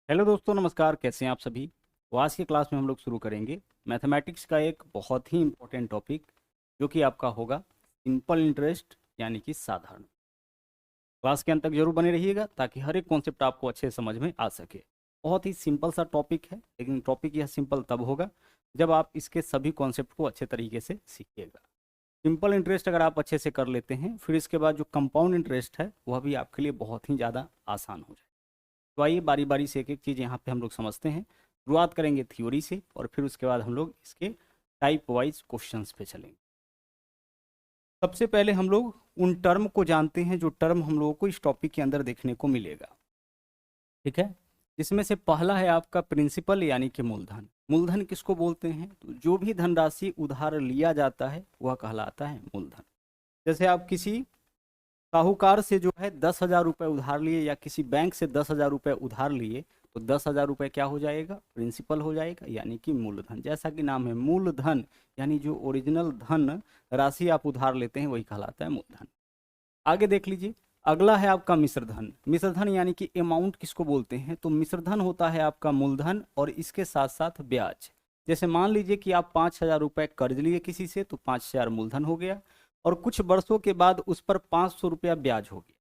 Hello दोस्तों, नमस्कार। कैसे हैं आप सभी। तो आज की क्लास में हम लोग शुरू करेंगे मैथमेटिक्स का एक बहुत ही इम्पोर्टेंट टॉपिक, जो कि आपका होगा सिंपल इंटरेस्ट यानी कि साधारण। क्लास के अंत तक जरूर बने रहिएगा ताकि हर एक कॉन्सेप्ट आपको अच्छे समझ में आ सके। बहुत ही सिंपल सा टॉपिक है, लेकिन टॉपिक यह सिंपल तब होगा जब आप इसके सभी कॉन्सेप्ट को अच्छे तरीके से सीखिएगा। सिंपल इंटरेस्ट अगर आप अच्छे से कर लेते हैं, फिर इसके बाद जो कंपाउंड इंटरेस्ट है वह भी आपके लिए बहुत ही ज़्यादा आसान हो जाए। तो आइए बारी बारी से एक एक चीज़ यहाँ पे हम लोग समझते हैं। शुरुआत करेंगे थ्योरी से और फिर उसके बाद हम लोग इसके टाइप वाइज क्वेश्चंस पे चलेंगे। सबसे पहले हम लोग उन टर्म को जानते हैं जो टर्म हम लोगों को इस टॉपिक के अंदर देखने को मिलेगा। ठीक है। इसमें से पहला है आपका प्रिंसिपल यानी कि मूलधन। मूलधन किसको बोलते हैं? तो जो भी धनराशि उधार लिया जाता है वह कहलाता है मूलधन। जैसे आप किसी साहूकार से जो है 10,000 रुपये उधार लिए या किसी बैंक से 10,000 रुपये उधार लिए, तो 10,000 रुपये क्या हो जाएगा? प्रिंसिपल हो जाएगा यानी कि मूलधन। जैसा कि नाम है मूलधन, यानी जो ओरिजिनल धन राशि आप उधार लेते हैं वही कहलाता है मूलधन। आगे देख लीजिए, अगला है आपका मिश्रधन। मिश्रधन यानी कि अमाउंट किसको बोलते हैं? तो मिश्रधन होता है आपका मूलधन और इसके साथ साथ ब्याज। जैसे मान लीजिए कि आप 5,000 रुपये कर्ज लिए किसी से, तो 5,000 मूलधन हो गया और कुछ वर्षों के बाद उस पर 500 रुपया ब्याज हो गया।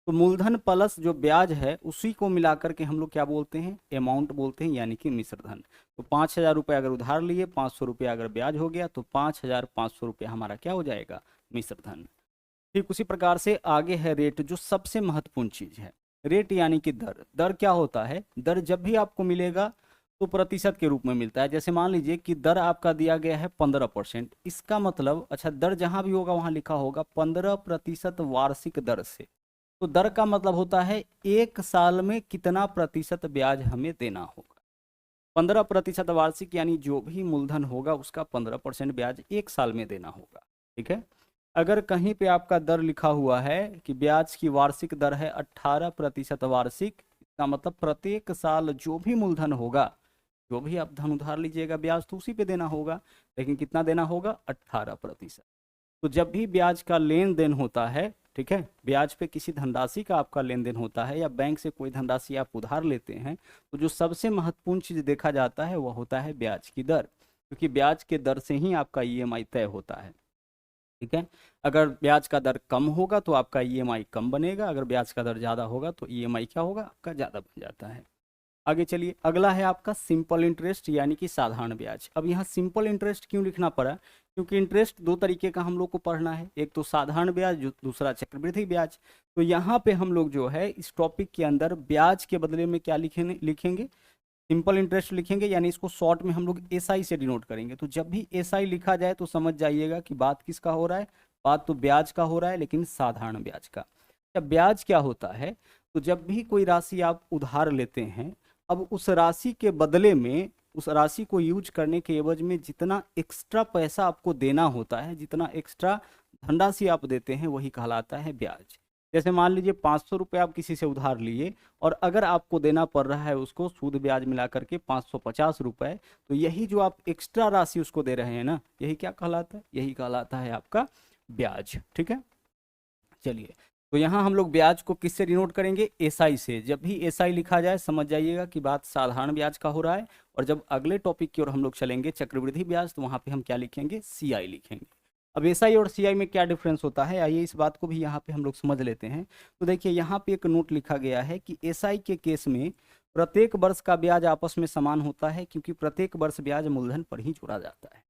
तो मूलधन प्लस जो ब्याज है उसी को मिलाकर के हम लोग क्या बोलते हैं? अमाउंट बोलते हैं यानी कि मिश्रधन। तो 5,000 रुपये अगर उधार लिए, 500 रुपया अगर ब्याज हो गया, तो 5,500 रुपया हमारा क्या हो जाएगा? मिश्रधन। ठीक उसी प्रकार से आगे है रेट, जो सबसे महत्वपूर्ण चीज है। रेट यानी कि दर। दर क्या होता है? दर जब भी आपको मिलेगा तो प्रतिशत के रूप में मिलता है। जैसे मान लीजिए कि दर आपका दिया गया है 15%, इसका मतलब, अच्छा, दर जहां भी होगा वहां लिखा होगा 15% वार्षिक दर से। तो दर का मतलब होता है एक साल में कितना प्रतिशत ब्याज हमें देना होगा। 15% वार्षिक यानी जो भी मूलधन होगा उसका 15% ब्याज एक साल में देना होगा। ठीक है। अगर कहीं पे आपका दर लिखा हुआ है कि ब्याज की वार्षिक दर है 18% वार्षिक, इसका मतलब प्रत्येक साल जो भी मूलधन होगा, जो भी आप धन उधार लीजिएगा ब्याज तो उसी पे देना होगा, लेकिन कितना देना होगा? 18%। तो जब भी ब्याज का लेन देन होता है, ठीक है, ब्याज पे किसी धनराशि का आपका लेन देन होता है या बैंक से कोई धनराशि आप उधार लेते हैं, तो जो सबसे महत्वपूर्ण चीज देखा जाता है वह होता है ब्याज की दर, क्योंकि ब्याज के दर से ही आपका ईएमआई तय होता है। ठीक है। अगर ब्याज का दर कम होगा तो आपका ईएमआई कम बनेगा, अगर ब्याज का दर ज़्यादा होगा तो ईएमआई क्या होगा? आपका ज़्यादा बन जाता है। आगे चलिए, अगला है आपका सिंपल इंटरेस्ट यानी कि साधारण ब्याज। अब यहाँ सिंपल इंटरेस्ट क्यों लिखना पड़ा? क्योंकि इंटरेस्ट दो तरीके का हम लोग को पढ़ना है, एक तो साधारण ब्याज, जो दूसरा चक्रवृद्धि ब्याज। तो यहाँ पे हम लोग जो है इस टॉपिक के अंदर ब्याज के बदले में क्या लिखेंगे? सिंपल इंटरेस्ट लिखेंगे, यानी इसको शॉर्ट में हम लोग एसआई से डिनोट करेंगे। तो जब भी एसआई लिखा जाए तो समझ जाइएगा कि बात किसका हो रहा है। बात तो ब्याज का हो रहा है, लेकिन साधारण ब्याज का। जब ब्याज क्या होता है? तो जब भी कोई राशि आप उधार लेते हैं, अब उस राशि के बदले में, उस राशि को यूज करने के एवज में जितना एक्स्ट्रा पैसा आपको देना होता है, जितना एक्स्ट्रा धनराशि आप देते हैं, वही कहलाता है ब्याज। जैसे मान लीजिए 500 रुपये आप किसी से उधार लिए और अगर आपको देना पड़ रहा है उसको सूद ब्याज मिला करके 550 रुपये, तो यही जो आप एक्स्ट्रा राशि उसको दे रहे हैं ना, यही क्या कहलाता है? यही कहलाता है आपका ब्याज। ठीक है। चलिए, तो यहाँ हम लोग ब्याज को किससे डिनोट करेंगे? एसआई से। जब भी एसआई लिखा जाए समझ जाइएगा कि बात साधारण ब्याज का हो रहा है। और जब अगले टॉपिक की ओर हम लोग चलेंगे चक्रवृद्धि ब्याज, तो वहाँ पे हम क्या लिखेंगे? सीआई लिखेंगे। अब एसआई और सीआई में क्या डिफरेंस होता है, आइए इस बात को भी यहाँ पे हम लोग समझ लेते हैं। तो देखिए, यहाँ पे एक नोट लिखा गया है कि एसआई के केस में प्रत्येक वर्ष का ब्याज आपस में समान होता है, क्योंकि प्रत्येक वर्ष ब्याज मूलधन पर ही जोड़ा जाता है।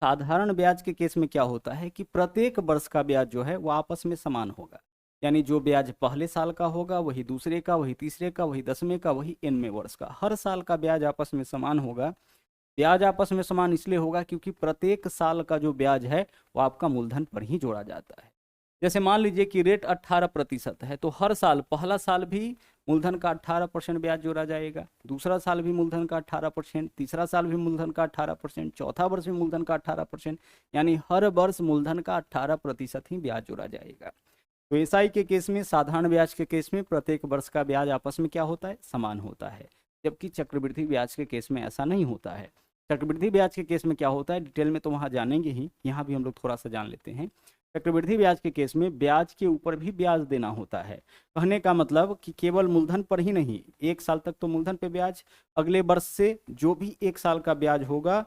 साधारण ब्याज के केस में क्या होता है कि प्रत्येक वर्ष का ब्याज जो है वो आपस में समान होगा, यानी जो ब्याज पहले साल का होगा वही दूसरे का, वही तीसरे का, वही 10वें का, वही 9वें वर्ष का। हर साल का ब्याज आपस में समान होगा। ब्याज आपस में समान इसलिए होगा क्योंकि प्रत्येक साल का जो ब्याज है वो आपका मूलधन पर ही जोड़ा जाता है। जैसे मान लीजिए कि रेट 18% है, तो हर साल, पहला साल भी मूलधन का 18% ब्याज जोड़ा जाएगा, दूसरा साल भी मूलधन का 18%, तीसरा साल भी मूलधन का 18%, चौथा वर्ष भी मूलधन का 18%, यानी हर वर्ष मूलधन का 18% ही ब्याज जोड़ा जाएगा। तो एसआई के केस में, साधारण ब्याज के केस में प्रत्येक वर्ष का ब्याज आपस में क्या होता है? समान होता है। जबकि चक्रवृद्धि ब्याज के केस में ऐसा नहीं होता है। चक्रवृद्धि ब्याज के केस में क्या होता है, डिटेल में तो वहाँ जानेंगे ही, यहाँ भी हम लोग थोड़ा सा जान लेते हैं। चक्रवृद्धि ब्याज के केस में ब्याज के ऊपर भी ब्याज देना होता है। कहने का मतलब कि केवल मूलधन पर ही नहीं, 1 साल तक तो मूलधन पे ब्याज, अगले वर्ष से जो भी 1 साल का ब्याज होगा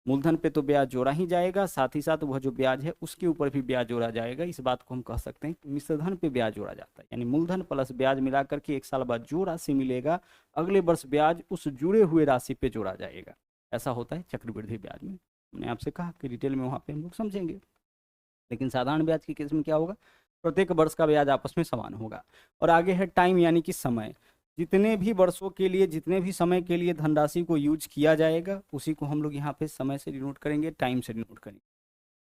मूलधन पे तो ब्याज जोड़ा ही जाएगा, साथ ही साथ वह जो ब्याज है उसके ऊपर भी ब्याज जोड़ा जाएगा। इस बात को हम कह सकते हैं कि मिश्रधन पे ब्याज जोड़ा जाता है, यानी मूलधन प्लस ब्याज मिला करके 1 साल बाद जो राशि मिलेगा अगले वर्ष ब्याज उस जुड़े हुए राशि पे जोड़ा जाएगा। ऐसा होता है चक्रवृद्धि ब्याज में। मैंने आपसे कहा कि डिटेल में वहाँ पे हम लोग समझेंगे। लेकिन साधारण ब्याज के केस में क्या होगा, प्रत्येक वर्ष का ब्याज आपस में समान होगा। और आगे है टाइम यानी कि समय, जितने भी वर्षों के लिए, जितने भी समय के लिए धनराशि को यूज किया जाएगा उसी को हम लोग यहाँ पे समय से डिनोट करेंगे, टाइम से डिनोट करेंगे।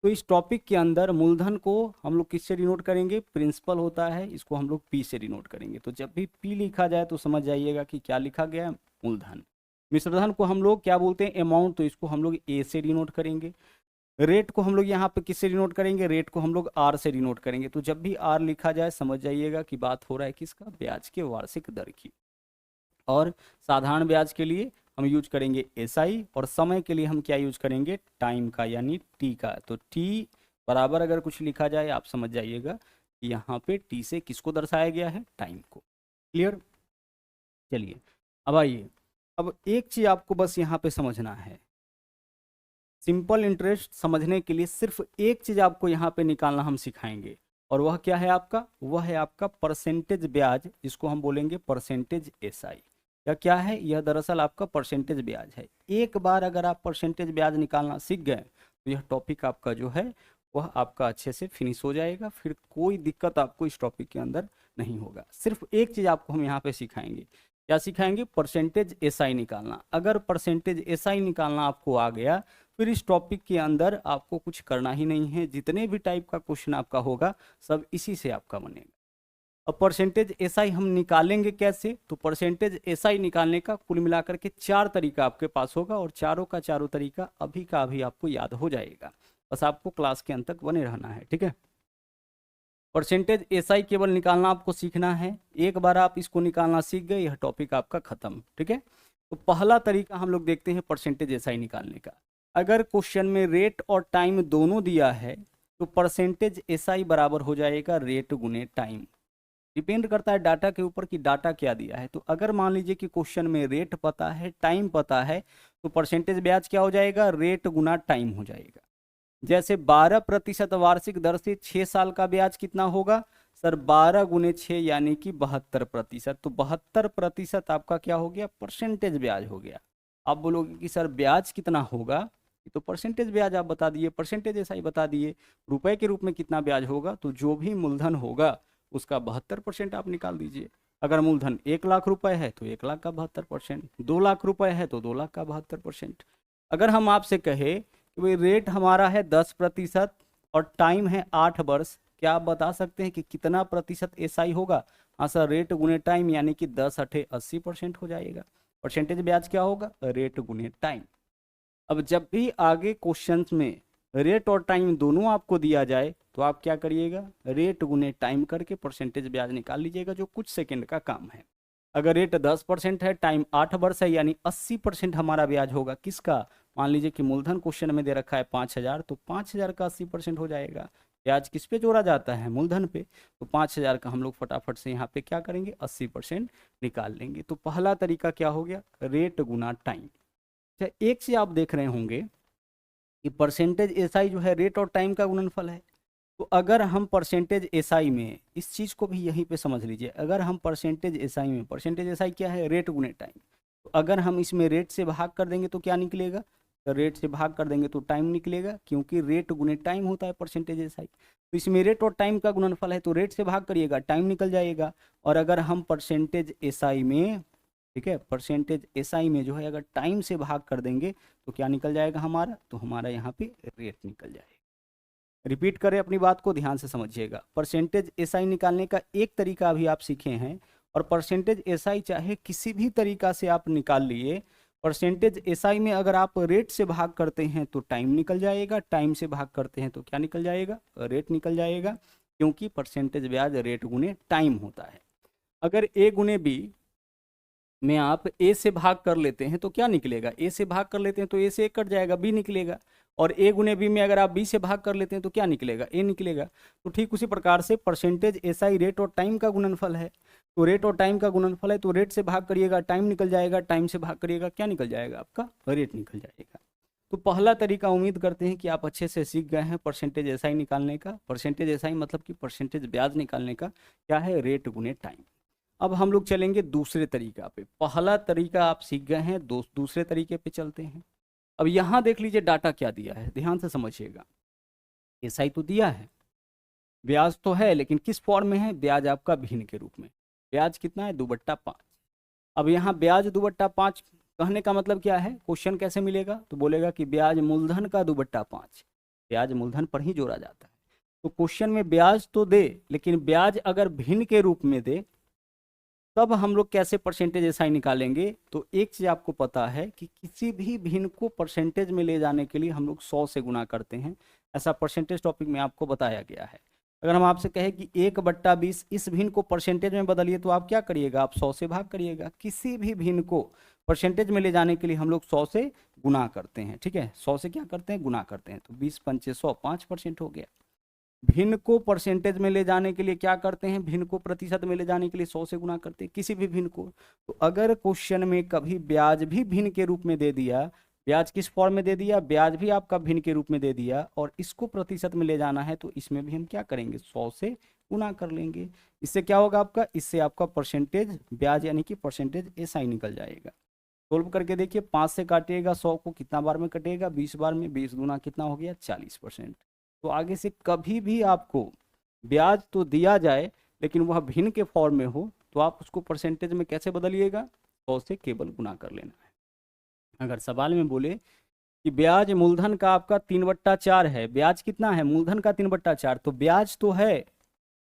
तो इस टॉपिक के अंदर मूलधन को हम लोग किससे डिनोट करेंगे, प्रिंसिपल होता है, इसको हम लोग पी से डिनोट करेंगे। तो जब भी पी लिखा जाए तो समझ जाइएगा कि क्या लिखा गया है, मूलधन। मिश्रधन को हम लोग क्या बोलते हैं, अमाउंट, तो इसको हम लोग ए से डिनोट करेंगे। रेट को हम लोग यहाँ पे किससे डिनोट करेंगे, रेट को हम लोग आर से डिनोट करेंगे। तो जब भी आर लिखा जाए समझ जाइएगा कि बात हो रहा है किसका, ब्याज के वार्षिक दर की। और साधारण ब्याज के लिए हम यूज करेंगे एसआई, और समय के लिए हम क्या यूज करेंगे, टाइम का यानी टी का। तो टी बराबर अगर कुछ लिखा जाए आप समझ जाइएगा कि यहाँ पे टी से किसको दर्शाया गया है, टाइम को। क्लियर। चलिए अब आइए, अब एक चीज आपको बस यहाँ पे समझना है, सिंपल इंटरेस्ट समझने के लिए सिर्फ एक चीज आपको यहाँ पे निकालना हम सिखाएंगे, और वह क्या है आपका, वह है आपका परसेंटेज ब्याज, जिसको हम बोलेंगे परसेंटेज एसआई। या क्या है, यह दरअसल आपका परसेंटेज ब्याज है। एक बार अगर आप परसेंटेज ब्याज निकालना सीख गए तो यह टॉपिक आपका जो है वह आपका अच्छे से फिनिश हो जाएगा, फिर कोई दिक्कत आपको इस टॉपिक के अंदर नहीं होगा। सिर्फ एक चीज आपको हम यहाँ पे सिखाएंगे, क्या सिखाएंगे, परसेंटेज एसआई निकालना। अगर परसेंटेज एसआई निकालना आपको आ गया फिर इस टॉपिक के अंदर आपको कुछ करना ही नहीं है, जितने भी टाइप का क्वेश्चन आपका होगा सब इसी से आपका बनेगा। अब परसेंटेज एसआई हम निकालेंगे कैसे, तो परसेंटेज एसआई निकालने का कुल मिलाकर के 4 तरीका आपके पास होगा, और चारों का चारों तरीका अभी का अभी आपको याद हो जाएगा, बस आपको क्लास के अंत तक बने रहना है, ठीक है। परसेंटेज एसआई केवल निकालना आपको सीखना है, एक बार आप इसको निकालना सीख गए यह टॉपिक आपका खत्म, ठीक है। तो पहला तरीका हम लोग देखते हैं परसेंटेज एसआई निकालने का। अगर क्वेश्चन में रेट और टाइम दोनों दिया है तो परसेंटेज एसआई बराबर हो जाएगा रेट गुने टाइम। डिपेंड करता है डाटा के ऊपर कि डाटा क्या दिया है। तो अगर मान लीजिए कि क्वेश्चन में रेट पता है, टाइम पता है, तो परसेंटेज ब्याज क्या हो जाएगा, रेट गुना टाइम हो जाएगा। जैसे 12% वार्षिक दर से 6 साल का ब्याज कितना होगा, सर 12 गुने 6 यानी कि 72%। तो 72% आपका क्या हो गया, परसेंटेज ब्याज हो गया। आप बोलोगे कि सर ब्याज कितना होगा, तो परसेंटेज ब्याज आप बता दिए, परसेंटेज ऐसा ही बता दिए। रुपए के रूप में कितना ब्याज होगा, तो जो भी मूलधन होगा उसका 72% आप निकाल दीजिए। अगर मूलधन 1 लाख रुपए है तो 1 लाख का 72%, 2 लाख रुपए है तो 2 लाख का 72%। अगर हम आपसे कहे कि भाई रेट हमारा है 10% और टाइम है 8 वर्ष, क्या आप बता सकते हैं कि कितना प्रतिशत एसआई होगा, हाँ सर रेट गुने टाइम यानी कि 10 8 80% हो जाएगा। परसेंटेज ब्याज क्या होगा, रेट गुने टाइम। अब जब भी आगे क्वेश्चंस में रेट और टाइम दोनों आपको दिया जाए तो आप क्या करिएगा, रेट गुने टाइम करके परसेंटेज ब्याज निकाल लीजिएगा, जो कुछ सेकंड का काम है। अगर रेट 10% है, टाइम 8 वर्ष है, यानी 80% हमारा ब्याज होगा किसका, मान लीजिए कि मूलधन क्वेश्चन में दे रखा है 5000, तो 5000 का 80% हो जाएगा। ब्याज किस पे जोड़ा जाता है, मूलधन पे, तो 5000 का हम लोग फटाफट से यहाँ पे क्या करेंगे, 80% निकाल लेंगे। तो पहला तरीका क्या हो गया, रेट गुना टाइम। एक चीज आप देख रहे होंगे कि परसेंटेज एसआई जो है रेट और टाइम का गुणनफल है। तो अगर हम परसेंटेज एसआई में, इस चीज को भी यहीं पे समझ लीजिए, अगर हम परसेंटेज एसआई में, परसेंटेज एसआई क्या है, रेट गुने टाइम, तो अगर हम इसमें रेट से भाग कर देंगे तो क्या निकलेगा, तो रेट से भाग कर देंगे तो टाइम निकलेगा, क्योंकि रेट गुने टाइम होता है परसेंटेज एसआई। तो इसमें रेट और टाइम का गुणनफल है, तो रेट से भाग करिएगा टाइम निकल जाएगा। और अगर हम परसेंटेज एसआई में, ठीक है, परसेंटेज एसआई में जो है अगर टाइम से भाग कर देंगे तो क्या निकल जाएगा हमारा, तो हमारा यहाँ पे रेट निकल जाएगा। रिपीट करें अपनी बात को, ध्यान से समझिएगा। परसेंटेज एसआई निकालने का एक तरीका अभी आप सीखे हैं, और परसेंटेज एसआई चाहे किसी भी तरीका से आप निकाल लिए, परसेंटेज एसआई में अगर आप रेट से भाग करते हैं तो टाइम निकल जाएगा, टाइम से भाग करते हैं तो क्या निकल जाएगा, रेट निकल जाएगा, क्योंकि परसेंटेज ब्याज रेट गुने टाइम होता है। अगर ए गुने बी, में आप ए से भाग कर लेते हैं तो क्या निकलेगा, ए से भाग कर लेते हैं तो ए से ए कट जाएगा, बी निकलेगा। और ए गुने बी में अगर आप बी से भाग कर लेते हैं तो क्या निकलेगा, ए निकलेगा। तो ठीक उसी प्रकार से परसेंटेज एसआई रेट और टाइम का गुणनफल है। तो रेट और टाइम का गुणनफल है तो रेट से भाग करिएगा टाइम निकल जाएगा, टाइम से भाग करिएगा क्या निकल जाएगा, आपका रेट निकल जाएगा। तो पहला तरीका उम्मीद करते हैं कि आप अच्छे से सीख गए हैं परसेंटेज एसआई निकालने का। परसेंटेज एसआई मतलब कि परसेंटेज ब्याज निकालने का क्या है, रेट गुने टाइम। अब हम लोग चलेंगे दूसरे तरीका पे। पहला तरीका आप सीख गए हैं, दूसरे तरीके पे चलते हैं। अब यहाँ देख लीजिए डाटा क्या दिया है, ध्यान से समझिएगा। एसआई तो दिया है, ब्याज तो है, लेकिन किस फॉर्म में है, ब्याज आपका भिन्न के रूप में। ब्याज कितना है, 2/5। अब यहाँ ब्याज 2/5 कहने का मतलब क्या है, क्वेश्चन कैसे मिलेगा, तो बोलेगा कि ब्याज मूलधन का 2/5। ब्याज मूलधन पर ही जोड़ा जाता है। तो क्वेश्चन में ब्याज तो दे, लेकिन ब्याज अगर भिन्न के रूप में दे तब हम लोग कैसे परसेंटेज एसआई निकालेंगे। तो एक चीज आपको पता है कि किसी भी भिन्न को परसेंटेज में ले जाने के लिए हम लोग 100 से गुना करते हैं। ऐसा परसेंटेज टॉपिक में आपको बताया गया है। अगर हम आपसे कहें कि 1/20 इस भिन्न को परसेंटेज में बदलिए तो आप क्या करिएगा, आप 100 से भाग करिएगा। किसी भी भिन्न को परसेंटेज में ले जाने के लिए हम लोग 100 से गुना करते हैं। ठीक है, 100 से क्या करते हैं, गुना करते हैं। तो 20 पंचे 100, 5% हो गया। भिन्न को परसेंटेज में ले जाने के लिए क्या करते हैं, भिन्न को प्रतिशत में ले जाने के लिए 100 से गुना करते हैं किसी भी भिन्न को। तो अगर क्वेश्चन में कभी ब्याज भी भिन्न के रूप में दे दिया, ब्याज किस फॉर्म में दे दिया, ब्याज भी आपका भिन्न के रूप में दे दिया और इसको प्रतिशत में ले जाना है, तो इसमें भी हम क्या करेंगे, 100 से गुना कर लेंगे। इससे क्या होगा आपका, इससे आपका परसेंटेज ब्याज यानी कि परसेंटेज एसआई निकल जाएगा। सोल्व करके देखिए, 5 से काटिएगा 100 को, कितना बार में कटेगा, 20 बार में। 20 गुना कितना हो गया, 40%। तो आगे से कभी भी आपको ब्याज तो दिया जाए लेकिन वह भिन्न के फॉर्म में हो तो आप उसको परसेंटेज में कैसे बदलिएगा, 100 से केवल गुना कर लेना है। अगर सवाल में बोले कि ब्याज मूलधन का आपका 3/4 है, ब्याज कितना है, मूलधन का 3/4, तो ब्याज तो है,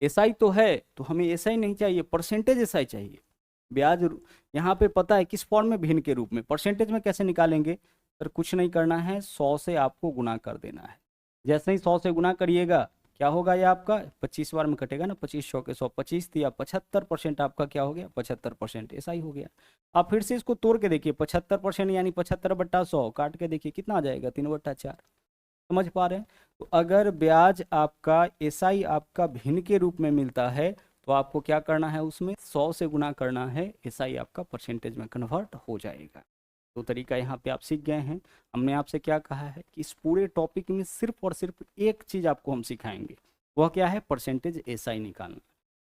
एसआई तो है, तो हमें एसआई नहीं चाहिए, परसेंटेज एसआई चाहिए। ब्याज यहाँ पे पता है किस फॉर्म में, भिन्न के रूप में। परसेंटेज में कैसे निकालेंगे, सर कुछ नहीं करना है, 100 से आपको गुना कर देना है। जैसे ही 100 से गुना करिएगा क्या होगा, ये आपका 25 बार में कटेगा ना, 25 100 के 100, 25 दिया, 75% आपका क्या हो गया, 75% ऐसा ही हो गया। आप फिर से इसको तोड़ के देखिए, 75% यानी 75/100 काट के देखिए कितना आ जाएगा, 3/4। समझ पा रहे हैं। तो अगर ब्याज आपका एसआई आपका भिन्न के रूप में मिलता है तो आपको क्या करना है, उसमें 100 से गुना करना है, एसआई आपका परसेंटेज में कन्वर्ट हो जाएगा। तो तरीका यहाँ पे आप सीख गए हैं। हमने आपसे क्या कहा है कि इस पूरे टॉपिक में सिर्फ और सिर्फ एक चीज़ आपको हम सिखाएंगे, वह क्या है, परसेंटेज एसआई निकालना।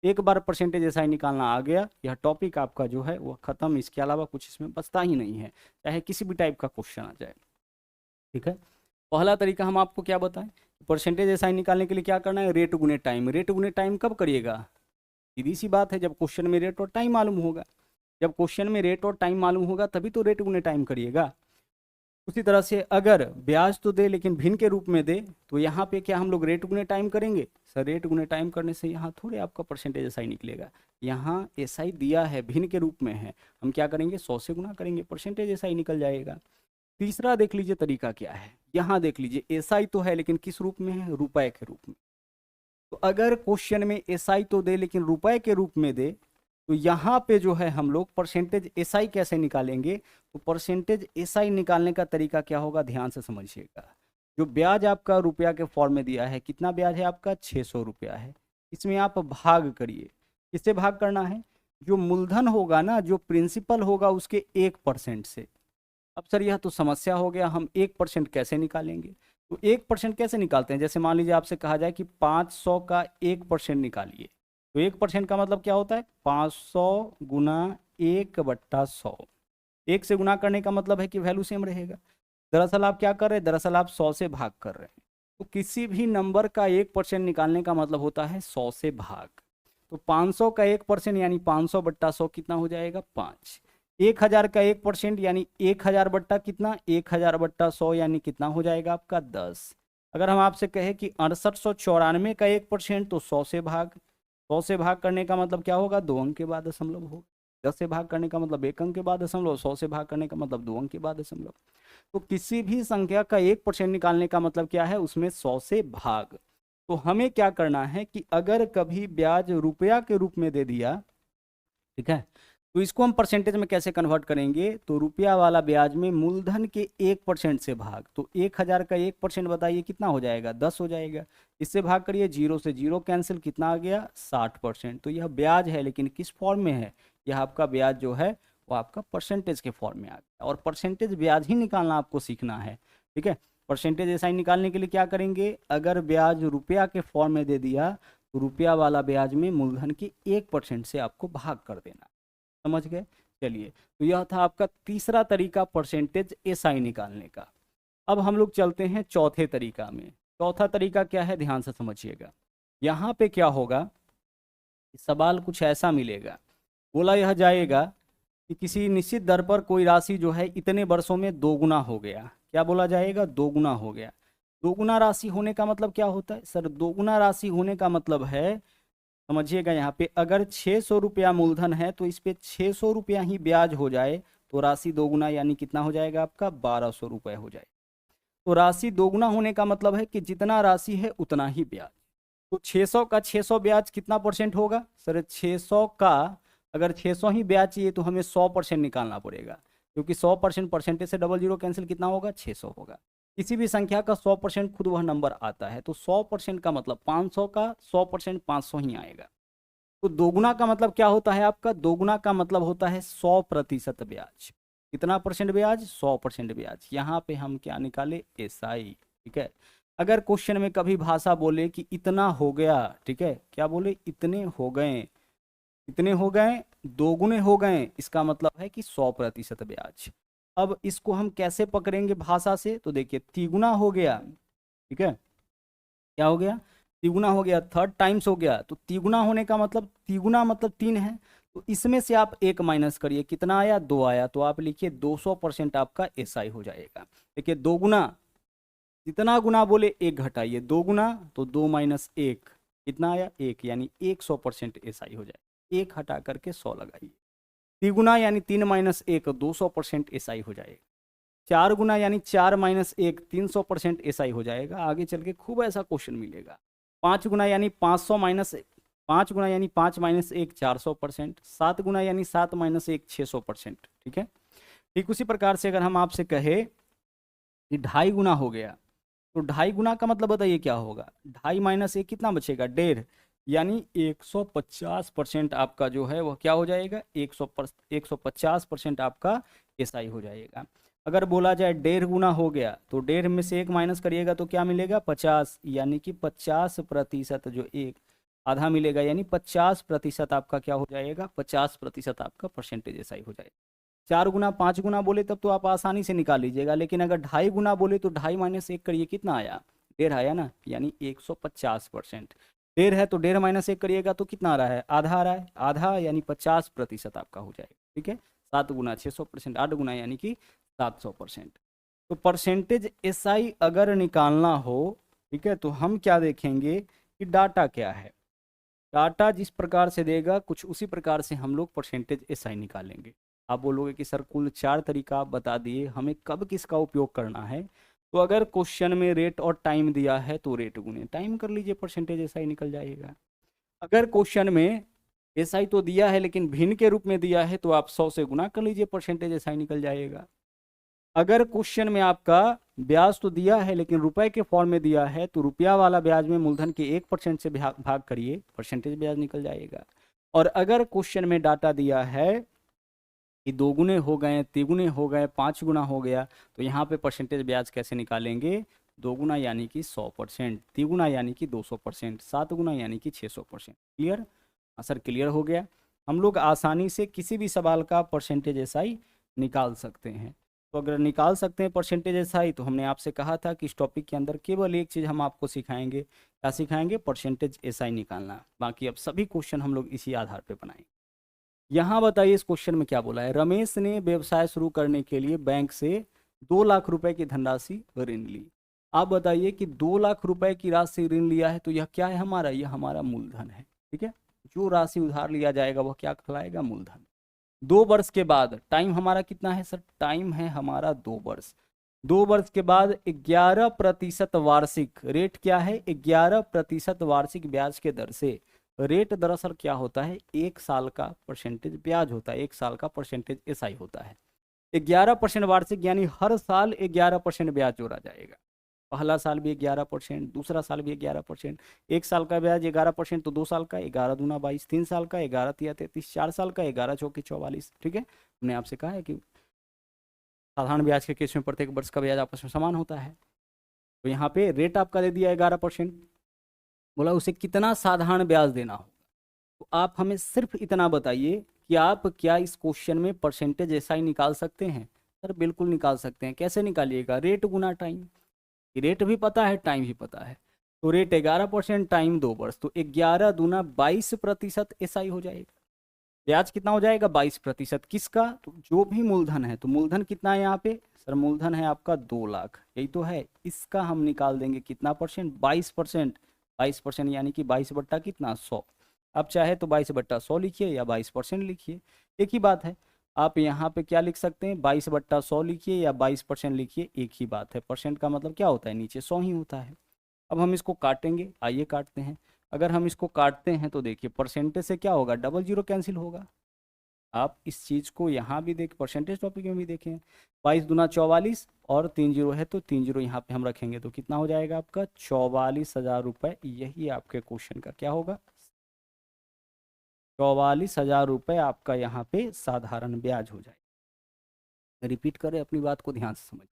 एक बार परसेंटेज एसआई निकालना आ गया, यह टॉपिक आपका जो है वह खत्म। इसके अलावा कुछ इसमें बचता ही नहीं है, चाहे किसी भी टाइप का क्वेश्चन आ जाए। ठीक है, पहला तरीका हम आपको क्या बताएं, परसेंटेज एसआई निकालने के लिए क्या करना है, रेट गुने टाइम। रेट गुने टाइम कब करिएगा, सीधी सी बात है, जब क्वेश्चन में रेट और टाइम मालूम होगा। जब क्वेश्चन में रेट और टाइम मालूम होगा तभी तो रेट गुने टाइम करिएगा। उसी तरह से अगर ब्याज तो दे लेकिन भिन्न के रूप में दे तो यहाँ पे क्या हम लोग रेट गुने टाइम करेंगे, सर रेट गुने टाइम करने से यहाँ थोड़े आपका परसेंटेज एसआई निकलेगा। यहाँ एसआई दिया है, भिन्न के रूप में है, हम क्या करेंगे, 100 से गुना करेंगे, परसेंटेज एसआई निकल जाएगा। तीसरा देख लीजिए तरीका क्या है, यहाँ देख लीजिए एसआई तो है लेकिन किस रूप में है, रुपए के रूप में। तो अगर क्वेश्चन में एसआई तो दे लेकिन रुपए के रूप में दे तो यहाँ पे जो है हम लोग परसेंटेज एसआई कैसे निकालेंगे। तो परसेंटेज एसआई निकालने का तरीका क्या होगा, ध्यान से समझिएगा। जो ब्याज आपका रुपया के फॉर्म में दिया है, कितना ब्याज है आपका, 600 रुपया है। इसमें आप भाग करिए, किससे भाग करना है, जो मूलधन होगा ना, जो प्रिंसिपल होगा उसके 1% से। अब सर यह तो समस्या हो गया, हम 1% कैसे निकालेंगे। तो 1% कैसे निकालते हैं, जैसे मान लीजिए आपसे कहा जाए कि 500 का 1% निकालिए, तो 1% का मतलब क्या होता है, 500 गुना 1/100। 1 से गुना करने का मतलब है कि वैल्यू सेम रहेगा। दरअसल आप क्या कर रहे हैं, दरअसल आप 100 से भाग कर रहे हैं। तो किसी भी नंबर का 1% निकालने का मतलब होता है 100 से भाग। तो 500 का 1% यानी 500/100 कितना हो जाएगा, 5। 1000 का 1% यानी 1000 बट्टा कितना, 1000/100 यानी कितना हो जाएगा आपका, 10। अगर हम आपसे कहें कि 6894 का 1% तो 100 से भाग। 100 से भाग करने का मतलब क्या होगा, 2 अंक के बाद दशमलव होगा। 10 से भाग करने का मतलब 1 अंक के बाद दशमलव, 100 से भाग करने का मतलब 2 अंक के बाद दशमलव। तो किसी भी संख्या का 1% निकालने का मतलब क्या है, उसमें 100 से भाग। तो हमें क्या करना है कि अगर कभी ब्याज रुपया के रूप में दे दिया, ठीक है, तो इसको हम परसेंटेज में कैसे कन्वर्ट करेंगे, तो रुपया वाला ब्याज में मूलधन के 1% से भाग, तो 1000 का 1% बताइए कितना हो जाएगा, 10 हो जाएगा। इससे भाग करिए, 0 से 0 कैंसिल, कितना आ गया, 60%। तो यह ब्याज है, लेकिन किस फॉर्म में है, यह आपका ब्याज जो है वो आपका परसेंटेज के फॉर्म में आ गया। और परसेंटेज ब्याज ही निकालना आपको सीखना है, ठीक है। परसेंटेज एसआई निकालने के लिए क्या करेंगे, अगर ब्याज रुपया के फॉर्म में दे दिया तो रुपया वाला ब्याज में मूलधन की 1% से आपको भाग कर देना। समझ गए। चलिए, तो यह था आपका तीसरा तरीका परसेंटेज एसआई निकालने का। अब हम लोग चलते हैं चौथे तरीका में। चौथा तरीका क्या है, ध्यान से समझिएगा। यहाँ पे क्या होगा, सवाल कुछ ऐसा मिलेगा, बोला यह जाएगा कि किसी निश्चित दर पर कोई राशि जो है इतने वर्षों में दोगुना हो गया। क्या बोला जाएगा, दोगुना हो गया। दोगुना राशि होने का मतलब क्या होता है सर, दोगुना राशि होने का मतलब है, समझिएगा यहाँ पे, अगर 600 रुपया मूलधन है तो इस पे 600 रुपया ही ब्याज हो जाए तो राशि दोगुना यानी कितना हो जाएगा आपका, 1200 रुपये हो जाए। तो राशि दोगुना होने का मतलब है कि जितना राशि है उतना ही ब्याज। तो 600 का 600 ब्याज कितना परसेंट होगा सर, 600 का अगर 600 ही ब्याज चाहिए तो हमें 100% निकालना पड़ेगा, क्योंकि 100% परसेंटेज से डबल जीरो कैंसिल कितना होगा, 600 होगा। किसी भी संख्या का 100% खुद वह नंबर आता है, तो 100% का मतलब 500 का 100% 500 ही आएगा। तो दोगुना का मतलब क्या होता है आपका, दोगुना का मतलब होता है 100% ब्याज। कितना परसेंट ब्याज, 100% ब्याज। यहाँ पे हम क्या निकाले, एसआई, ठीक है। अगर क्वेश्चन में कभी भाषा बोले कि इतना हो गया, ठीक है, क्या बोले, इतने हो गए, इतने हो गए, दोगुने हो गए, इसका मतलब है कि 100% ब्याज। अब इसको हम कैसे पकड़ेंगे भाषा से, तो देखिए तिगुना हो गया, ठीक है, क्या हो गया, तिगुना हो गया, 3 टाइम्स हो गया। तो तिगुना होने का मतलब, तिगुना मतलब 3 है, तो इसमें से आप 1 माइनस करिए, कितना आया, 2 आया, तो आप लिखिए 200% आपका एसआई हो जाएगा। देखिए दोगुना, जितना गुना बोले 1 घटाइए, 2 गुना तो 2 माइनस 1 कितना आया, 1, यानी 100% एसआई हो जाए। 1 हटा करके 100 लगाइए। तिगुना यानी 3 माइनस 1 200% एसआई हो जाएगा। 4 गुना यानी 4 माइनस 1 300% एसआई हो जाएगा। आगे चल के खूब ऐसा क्वेश्चन मिलेगा। 5 गुना यानी 500 माइनस 5 गुना यानी 5 माइनस 1 400%। 7 गुना यानी 7 माइनस 1 600%, ठीक है। ठीक उसी प्रकार से अगर हम आपसे कहे कि 2.5 गुना हो गया, तो 2.5 गुना का मतलब बताइए क्या होगा, 2.5 माइनस 1 कितना बचेगा, 1.5, यानी 150% आपका जो है वह क्या हो जाएगा, 150% आपका एसआई हो जाएगा। अगर बोला जाए 1.5 गुना हो गया, तो 1.5 में से 1 माइनस करिएगा तो क्या मिलेगा, 50, यानी कि 50% जो एक आधा मिलेगा, यानी 50% आपका क्या हो जाएगा, 50% आपका परसेंटेज एसआई हो जाएगा। 4 गुना 5 गुना बोले तब तो आप आसानी से निकाल लीजिएगा, लेकिन अगर 2.5 गुना बोले तो 2.5 माइनस 1 करिए, कितना आया, 1.5 आया ना, यानी 150%। 1.5 है तो 1.5 माइनस 1 करिएगा तो कितना आ रहा है, आधा आ रहा है, आधा यानी 50% आपका हो जाएगा, ठीक है। 7 गुना 600%, 8 गुना यानी कि 700%। तो परसेंटेज एसआई अगर निकालना हो, ठीक है, तो हम क्या देखेंगे कि डाटा क्या है। डाटा जिस प्रकार से देगा कुछ उसी प्रकार से हम लोग परसेंटेज एसआई निकालेंगे। आप बोलोगे कि सर कुल 4 तरीका आप बता दिए, हमें कब किसका उपयोग करना है। तो अगर क्वेश्चन में रेट और टाइम दिया है तो रेट गुने टाइम कर लीजिए, परसेंटेज एसआई निकल जाएगा। अगर क्वेश्चन में एसआई तो दिया है लेकिन भिन्न के रूप में दिया है तो आप 100 से गुना कर लीजिए, परसेंटेज एसआई निकल जाएगा। अगर क्वेश्चन में आपका ब्याज तो दिया है लेकिन रुपए के फॉर्म में दिया है तो रुपया वाला ब्याज में मूलधन के 1% से भाग करिए, परसेंटेज ब्याज निकल जाएगा। और अगर क्वेश्चन में डाटा दिया है कि 2 गुने हो गए, 3 गुने हो गए, 5 गुना हो गया, तो यहाँ पे परसेंटेज ब्याज कैसे निकालेंगे, 2 गुना यानी कि 100%, 3 गुना यानी कि 200%, 7 गुना यानी कि 600%। क्लियर, सर क्लियर हो गया। हम लोग आसानी से किसी भी सवाल का परसेंटेज एसआई निकाल सकते हैं। तो अगर निकाल सकते हैं परसेंटेज एसआई, तो हमने आपसे कहा था कि इस टॉपिक के अंदर केवल एक चीज़ हम आपको सिखाएंगे, क्या सिखाएंगे, परसेंटेज एसआई निकालना। बाकी अब सभी क्वेश्चन हम लोग इसी आधार पर बनाएंगे। यहाँ बताइए इस क्वेश्चन में क्या बोला है, रमेश ने व्यवसाय शुरू करने के लिए बैंक से 2 लाख रुपए की धनराशि ऋण ली। आप बताइए कि 2 लाख रुपए की राशि ऋण लिया है तो यह क्या है हमारा, यह हमारा मूलधन है, ठीक है। जो राशि उधार लिया जाएगा वह क्या कहलाएगा, मूलधन। 2 वर्ष के बाद, टाइम हमारा कितना है सर, टाइम है हमारा 2 वर्ष। 2 वर्ष के बाद 11% वार्षिक, रेट क्या है, 11% वार्षिक ब्याज के दर से रेट दरअसल क्या होता है, 1 साल का परसेंटेज ब्याज होता है, 1 साल का परसेंटेज एसआई होता है। 11% वार्षिक यानी हर साल 11% ब्याज जोड़ा जाएगा। पहला साल भी 11%, दूसरा साल भी 11%। 1 साल का ब्याज 11%, तो 2 साल का 11 दूना 22, 3 साल का 11 तिया 33, 4 साल का 11 चौके 44। ठीक है, हमने आपसे कहा है कि साधारण ब्याज के केस में प्रत्येक वर्ष का ब्याज आपस में समान होता है। तो यहाँ पे रेट आपका दे दिया 11%, बोला उसे कितना साधारण ब्याज देना हो। तो आप हमें सिर्फ इतना बताइए कि आप क्या इस क्वेश्चन में परसेंटेज एसआई निकाल सकते हैं। सर बिल्कुल निकाल सकते हैं। कैसे निकालिएगा, रेट गुना टाइम। रेट भी पता है, टाइम भी पता है। तो रेट 11%, टाइम 2 वर्ष, तो 11 दूना 22% एसआई हो जाएगा। ब्याज कितना हो जाएगा, 22%। किसका, तो जो भी मूलधन है। तो मूलधन कितना है यहाँ पे, सर मूलधन है आपका 2 लाख, यही तो है। इसका हम निकाल देंगे कितना परसेंट, 22%। 22% यानी कि 22 बट्टा कितना, 100। आप चाहे तो 22/100 लिखिए या 22% लिखिए, एक ही बात है। आप यहाँ पे क्या लिख सकते हैं, 22/100 लिखिए या 22% लिखिए, एक ही बात है। परसेंट का मतलब क्या होता है, नीचे 100 ही होता है। अब हम इसको काटेंगे, आइए काटते हैं। अगर हम इसको काटते हैं तो देखिए परसेंटेज से क्या होगा, डबल जीरो कैंसिल होगा। आप इस चीज़ को यहाँ भी देख, परसेंटेज टॉपिक में भी देखें। 22 दूना 44 और 3 जीरो है तो 3 जीरो यहाँ पे हम रखेंगे तो कितना हो जाएगा आपका, 44,000 रुपये। यही आपके क्वेश्चन का क्या होगा, 44,000 रुपये आपका यहाँ पे साधारण ब्याज हो जाएगा। रिपीट करें, अपनी बात को ध्यान से समझ।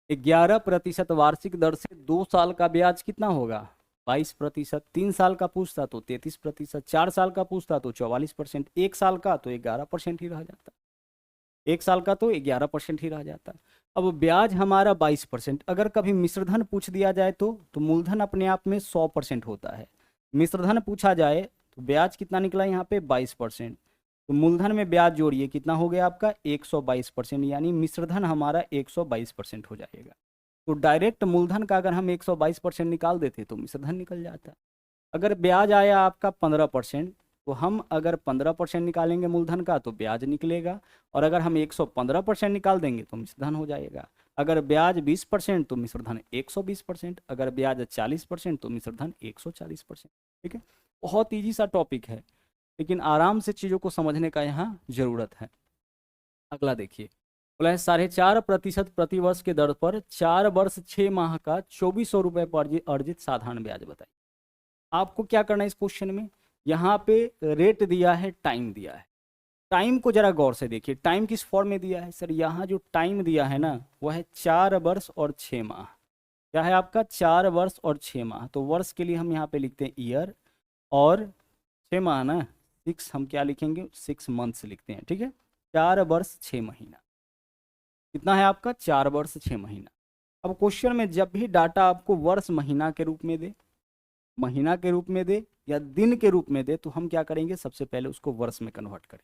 11% वार्षिक दर से 2 साल का ब्याज कितना होगा, 22%। 3 साल का पूछता तो 33%, 4 साल का पूछता तो 44%, 1 साल का तो 11% ही रह जाता। 1 साल का तो 11% ही रह जाता। अब ब्याज हमारा 22%। अगर कभी मिश्रधन पूछ दिया जाए तो मूलधन अपने आप में 100% होता है। मिश्रधन पूछा जाए तो ब्याज कितना निकला यहाँ पे, 22%। तो मूलधन में ब्याज जोड़िए, कितना हो गया आपका, 122%, यानी मिश्रधन हमारा 122% हो जाएगा। तो डायरेक्ट मूलधन का अगर हम 122% निकाल देते तो मिश्रधन निकल जाता। अगर ब्याज आया आपका 15%, तो हम अगर 15% निकालेंगे मूलधन का तो ब्याज निकलेगा, और अगर हम 115% निकाल देंगे तो मिश्रधन हो जाएगा। अगर ब्याज 20% तो मिश्रधन 120%, अगर ब्याज 40% तो मिश्रधन 140%। ठीक है, बहुत ईजी सा टॉपिक है, लेकिन आराम से चीज़ों को समझने का यहाँ ज़रूरत है। अगला देखिए, बोला है 4.5% प्रतिवर्ष के दर पर 4 वर्ष 6 माह का 2400 रुपये पर अर्जित साधारण ब्याज बताइए। आपको क्या करना है इस क्वेश्चन में, यहाँ पे रेट दिया है, टाइम दिया है। टाइम को जरा गौर से देखिए, टाइम किस फॉर्म में दिया है सर, यहाँ जो टाइम दिया है ना वह है 4 वर्ष और 6 माह। क्या है आपका, 4 वर्ष और 6 माह। तो वर्ष के लिए हम यहाँ पे लिखते हैं ईयर, और 6 माह ना 6, हम क्या लिखेंगे, 6 मंथ्स लिखते हैं। ठीक है, 4 वर्ष 6 महीना कितना है आपका, 4 वर्ष 6 महीना। अब क्वेश्चन में जब भी डाटा आपको वर्ष महीना के रूप में दे, महीना के रूप में दे या दिन के रूप में दे, तो हम क्या करेंगे, सबसे पहले उसको वर्ष में कन्वर्ट करें।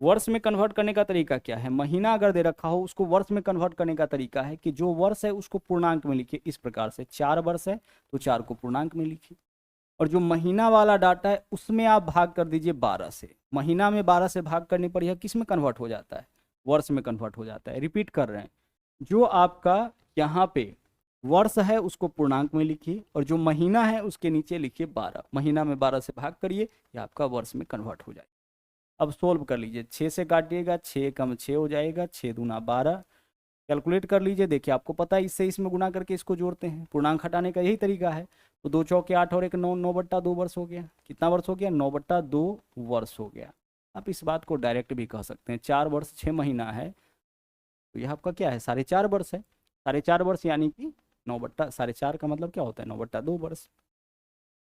वर्ष में कन्वर्ट करने का तरीका क्या है, महीना अगर दे रखा हो उसको वर्ष में कन्वर्ट करने का तरीका है कि जो वर्ष है उसको पूर्णांक में लिखिए। इस प्रकार से 4 वर्ष है तो 4 को पूर्णांक में लिखिए, और जो महीना वाला डाटा है उसमें आप भाग कर दीजिए 12 से। महीना में 12 से भाग करने पर यह किस में कन्वर्ट हो जाता है, वर्ष में कन्वर्ट हो जाता है। रिपीट कर रहे हैं, जो आपका यहाँ पे वर्ष है उसको पूर्णांक में लिखिए, और जो महीना है उसके नीचे लिखिए 12। महीना में 12 से भाग करिए, ये आपका वर्ष में कन्वर्ट हो जाए। अब सोल्व कर लीजिए, 6 से काटिएगा, 6 कम 6 हो जाएगा, 6 दूना 12। कैलकुलेट कर लीजिए, देखिए आपको पता है इससे इसमें गुना करके इसको जोड़ते हैं। पूर्णांक हटाने का यही तरीका है। तो 2 चौके 8 और 1 9, 9/2 वर्ष हो गया। कितना वर्ष हो गया, 9/2 वर्ष हो गया। आप इस बात को डायरेक्ट भी कह सकते हैं, 4 वर्ष 6 महीना है तो यह आपका क्या है, 4.5 वर्ष है। 4.5 वर्ष यानी कि 9/4.5 का मतलब क्या होता है, 9/2 वर्ष।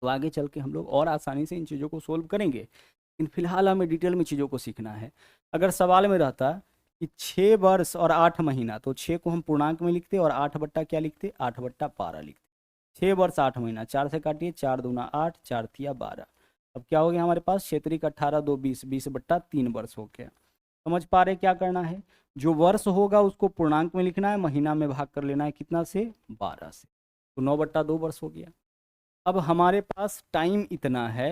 तो आगे चल के हम लोग और आसानी से इन चीज़ों को सोल्व करेंगे, लेकिन फिलहाल हमें डिटेल में चीज़ों को सीखना है। अगर सवाल में रहता कि 6 वर्ष और 8 महीना, तो 6 को हम पूर्णांक में लिखते और 8 बट्टा क्या लिखते, 8/12 लिखते। 6 वर्ष 8 महीना, 4 से काटिए, 4 दूना 8, 4 तिया 12। अब क्या हो गया हमारे पास, 6 18 2 20, 20/3 वर्ष हो गया। समझ पा रहे क्या करना है, जो वर्ष होगा उसको पूर्णांक में लिखना है, महीना में भाग कर लेना है कितना से, 12 से। तो 9/2 वर्ष हो गया। अब हमारे पास टाइम इतना है,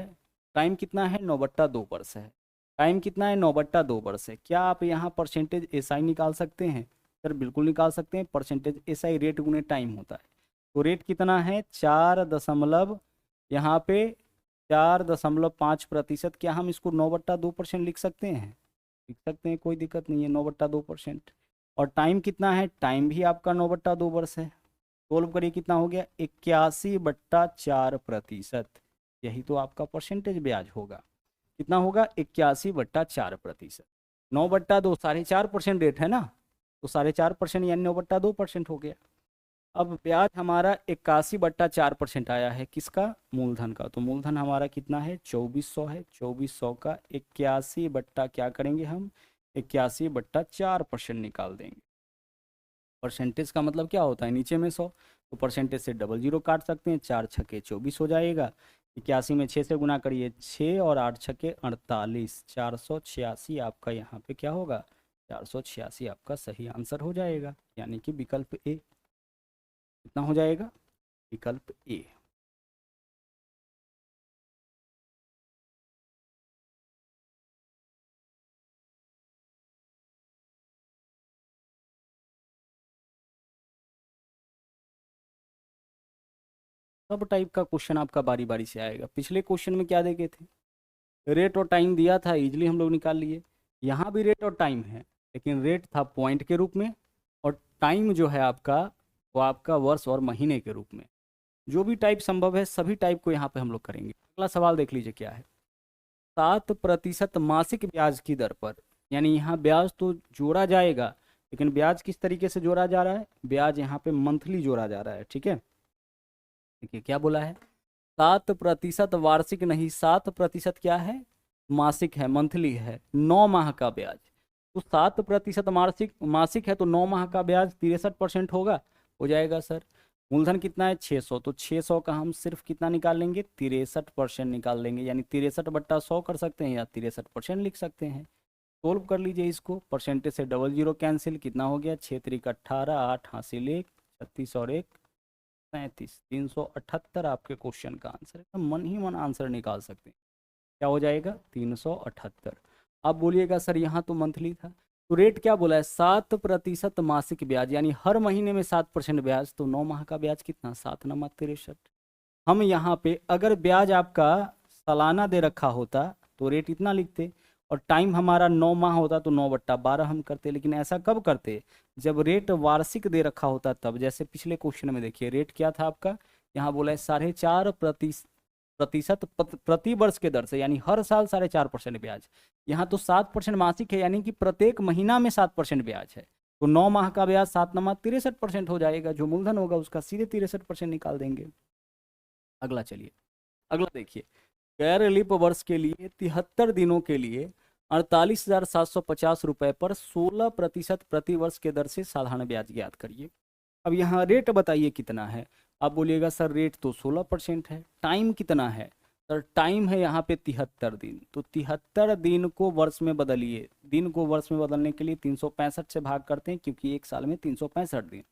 टाइम कितना है, 9/2 वर्ष है। टाइम कितना है, 9/2 वर्ष है। क्या आप यहाँ परसेंटेज एसआई निकाल सकते हैं, सर बिल्कुल निकाल सकते हैं। परसेंटेज एसआई रेट गुने टाइम होता है। तो रेट कितना है, 4 दशमलव यहाँ पे 4.5%। क्या हम इसको 9/2% लिख सकते हैं? लिख सकते हैं, कोई दिक्कत नहीं है, 9/2%। और टाइम कितना है? टाइम भी आपका 9/2 वर्ष है। सोल्व करिए, कितना हो गया? 81/4%। यही तो आपका परसेंटेज ब्याज होगा। कितना होगा? 81/4%। 9/2 4.5% रेट है ना, तो 4.5% यानी 9/2% हो गया। अब ब्याज हमारा 81/4% आया है, किसका? मूलधन का। तो मूलधन हमारा कितना है? 2400 है। 2400 का 81 बट्टा क्या करेंगे हम? 81/4% निकाल देंगे। परसेंटेज का मतलब क्या होता है? नीचे में 100, तो परसेंटेज से डबल जीरो काट सकते हैं। 4 छक्के 24 हो जाएगा। 81 में 6 से गुना करिए, 6 और 8 छक्के 48, 486 आपका यहाँ पे क्या होगा? 486 आपका सही आंसर हो जाएगा, यानी कि विकल्प ए। कितना हो जाएगा? विकल्प ए। सब टाइप का क्वेश्चन आपका बारी बारी से आएगा। पिछले क्वेश्चन में क्या देखे थे? रेट और टाइम दिया था, इजीली हम लोग निकाल लिए। यहाँ भी रेट और टाइम है, लेकिन रेट था पॉइंट के रूप में, और टाइम जो है आपका, वो आपका वर्ष और महीने के रूप में। जो भी टाइप संभव है, सभी टाइप को यहाँ पे हम लोग करेंगे। अगला सवाल देख लीजिए क्या है। 7% मासिक ब्याज की दर पर, यानी यहाँ ब्याज तो जोड़ा जाएगा, लेकिन ब्याज किस तरीके से जोड़ा जा रहा है? ब्याज यहाँ पे मंथली जोड़ा जा रहा है, ठीक है। देखिए क्या बोला है, 7% वार्षिक नहीं, 7% क्या है? मासिक है, मंथली है, 9 माह का ब्याज। तो 7% मासिक मासिक है, तो 9 माह का ब्याज 63% होगा। हो जाएगा सर। मूलधन कितना है? 600। तो 600 का हम सिर्फ कितना निकाल लेंगे? 63% निकाल लेंगे, यानी 63/100 कर सकते हैं, या 63% लिख सकते हैं। सोल्व कर लीजिए इसको, परसेंटेज से डबल जीरो कैंसिल, कितना हो गया? 6×3 = 18, 8 हासिल 1, 36 और 1 37, 378 आपके क्वेश्चन का आंसर है। तो मन ही मन आंसर निकाल सकते हैं। क्या हो जाएगा? 378। अब बोलिएगा सर यहाँ तो मंथली था, तो रेट क्या बोला है? 7% मासिक ब्याज, यानी हर महीने में 7% ब्याज। तो 9 माह का ब्याज कितना? 7×9 = 63। हम यहाँ पे अगर ब्याज आपका सालाना दे रखा होता तो रेट इतना लिखते, और टाइम हमारा 9 माह होता तो 9/12 हम करते। लेकिन ऐसा कब करते? जब रेट वार्षिक दे रखा होता तब। जैसे पिछले क्वेश्चन में देखिए, रेट क्या था आपका? यहाँ बोला है 4.5% प्रति वर्ष के दर से, यानी हर साल 4.5% ब्याज। यहाँ तो 7% मासिक है, यानी कि प्रत्येक महीना में 7% ब्याज है। तो 9 माह का ब्याज 7×9 = 63% हो जाएगा। जो मूलधन होगा उसका सीधे 63% निकाल देंगे। अगला चलिए, अगला देखिए। गैर रिलीफ वर्ष के लिए 73 दिनों के लिए 48,750 रुपये पर 16% प्रति वर्ष के दर से साधारण ब्याज ज्ञात करिए। अब यहाँ रेट बताइए कितना है? आप बोलिएगा सर रेट तो 16% है। टाइम कितना है? सर टाइम है यहाँ पे 73 दिन। तो 73 दिन को वर्ष में बदलिए। दिन को वर्ष में बदलने के लिए 365 से भाग करते हैं, क्योंकि एक साल में 365 दिन।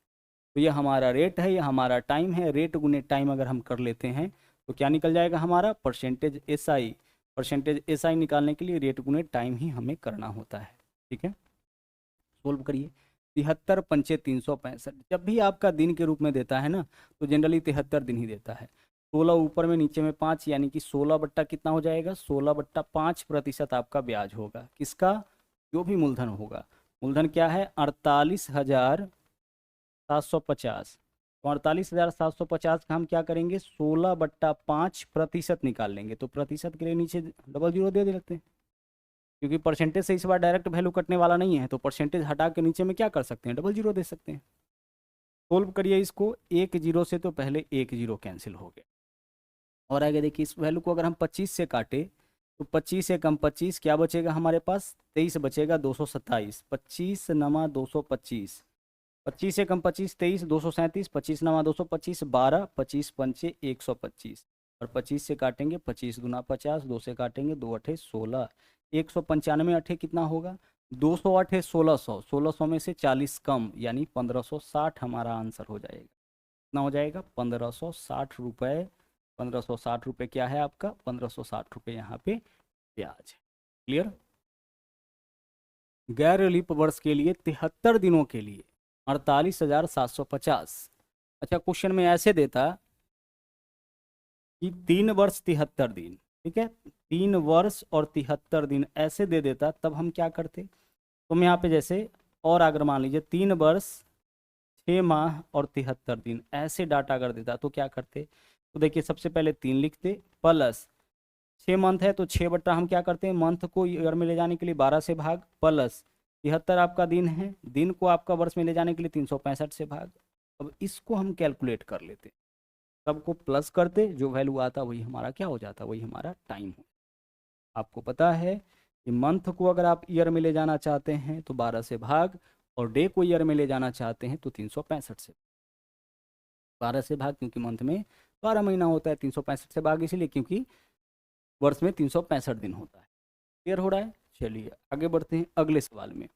तो यह हमारा रेट है, यह हमारा टाइम है। रेट गुने टाइम अगर हम कर लेते हैं तो क्या निकल जाएगा हमारा? Percentage SI। परसेंटेज SI निकालने के लिए रेट गुने टाइम ही हमें करना होता है, ठीक है। सोल्व करिए। 73 पंचे 365। जब भी आपका दिन के रूप में देता है ना, तो जनरली 73 दिन ही देता है। 16 ऊपर में, नीचे में 5, यानी कि 16 बट्टा कितना हो जाएगा? 16/5% आपका ब्याज होगा। किसका? जो भी मूलधन होगा। मूलधन क्या है? 48,750। तो 48,750 का हम क्या करेंगे? 16/5% निकाल लेंगे। तो प्रतिशत के लिए नीचे डबल जीरो दे देते हैं, क्योंकि परसेंटेज से इस बार डायरेक्ट वैल्यू कटने वाला नहीं है। तो परसेंटेज हटा के नीचे में क्या कर सकते हैं? डबल जीरो दे सकते हैं। सोल्व करिए इसको। 1 0 से तो पहले 1 0 कैंसिल हो गया। और आगे देखिए, इस वैल्यू को अगर हम 25 से काटे तो 25 से कम 25, क्या बचेगा हमारे पास? 23 बचेगा। 227, 25×225। 25 से कम 25, 23, 237, 25×225, 12, 25×5 = 125। और 25 से काटेंगे 25×50, 2 से काटेंगे 2 8 16, 195 8 कितना होगा? 200 8 1600, 1600 में से 40 कम, यानी 1560 हमारा आंसर हो जाएगा। कितना हो जाएगा? 1560 रुपये। 1560 रुपये क्या है आपका? 1560 रुपये यहाँ पे ब्याज है। क्लियर? गैर रिलीफ वर्ष के लिए 73 दिनों के लिए 48,750। अच्छा, क्वेश्चन में ऐसे देता कि 3 वर्ष 73 दिन, ठीक है, 3 वर्ष और 73 दिन ऐसे दे देता, तब हम क्या करते? तो हम यहाँ पे जैसे, और अगर मान लीजिए 3 वर्ष 6 माह और 73 दिन ऐसे डाटा अगर देता तो क्या करते? तो देखिए, सबसे पहले 3 लिखते, प्लस 6 मंथ है तो 6 बट्टा हम क्या करते हैं, मंथ को ईयर में ले जाने के लिए 12 से भाग, प्लस 73 आपका दिन है, दिन को आपका वर्ष में ले जाने के लिए 365 से भाग। अब इसको हम कैलकुलेट कर लेते, सबको प्लस करते, जो वैल्यू आता वही हमारा क्या हो जाता, वही हमारा टाइम हो। आपको पता है कि मंथ को अगर आप ईयर में ले जाना चाहते हैं तो 12 से भाग, और डे को ईयर में ले जाना चाहते हैं तो 365 से, 12 से भाग, क्योंकि मंथ में 12 महीना होता है, 365 से भाग इसलिए क्योंकि वर्ष में 365 दिन होता है। क्लियर हो रहा है? चलिए आगे बढ़ते हैं अगले सवाल में।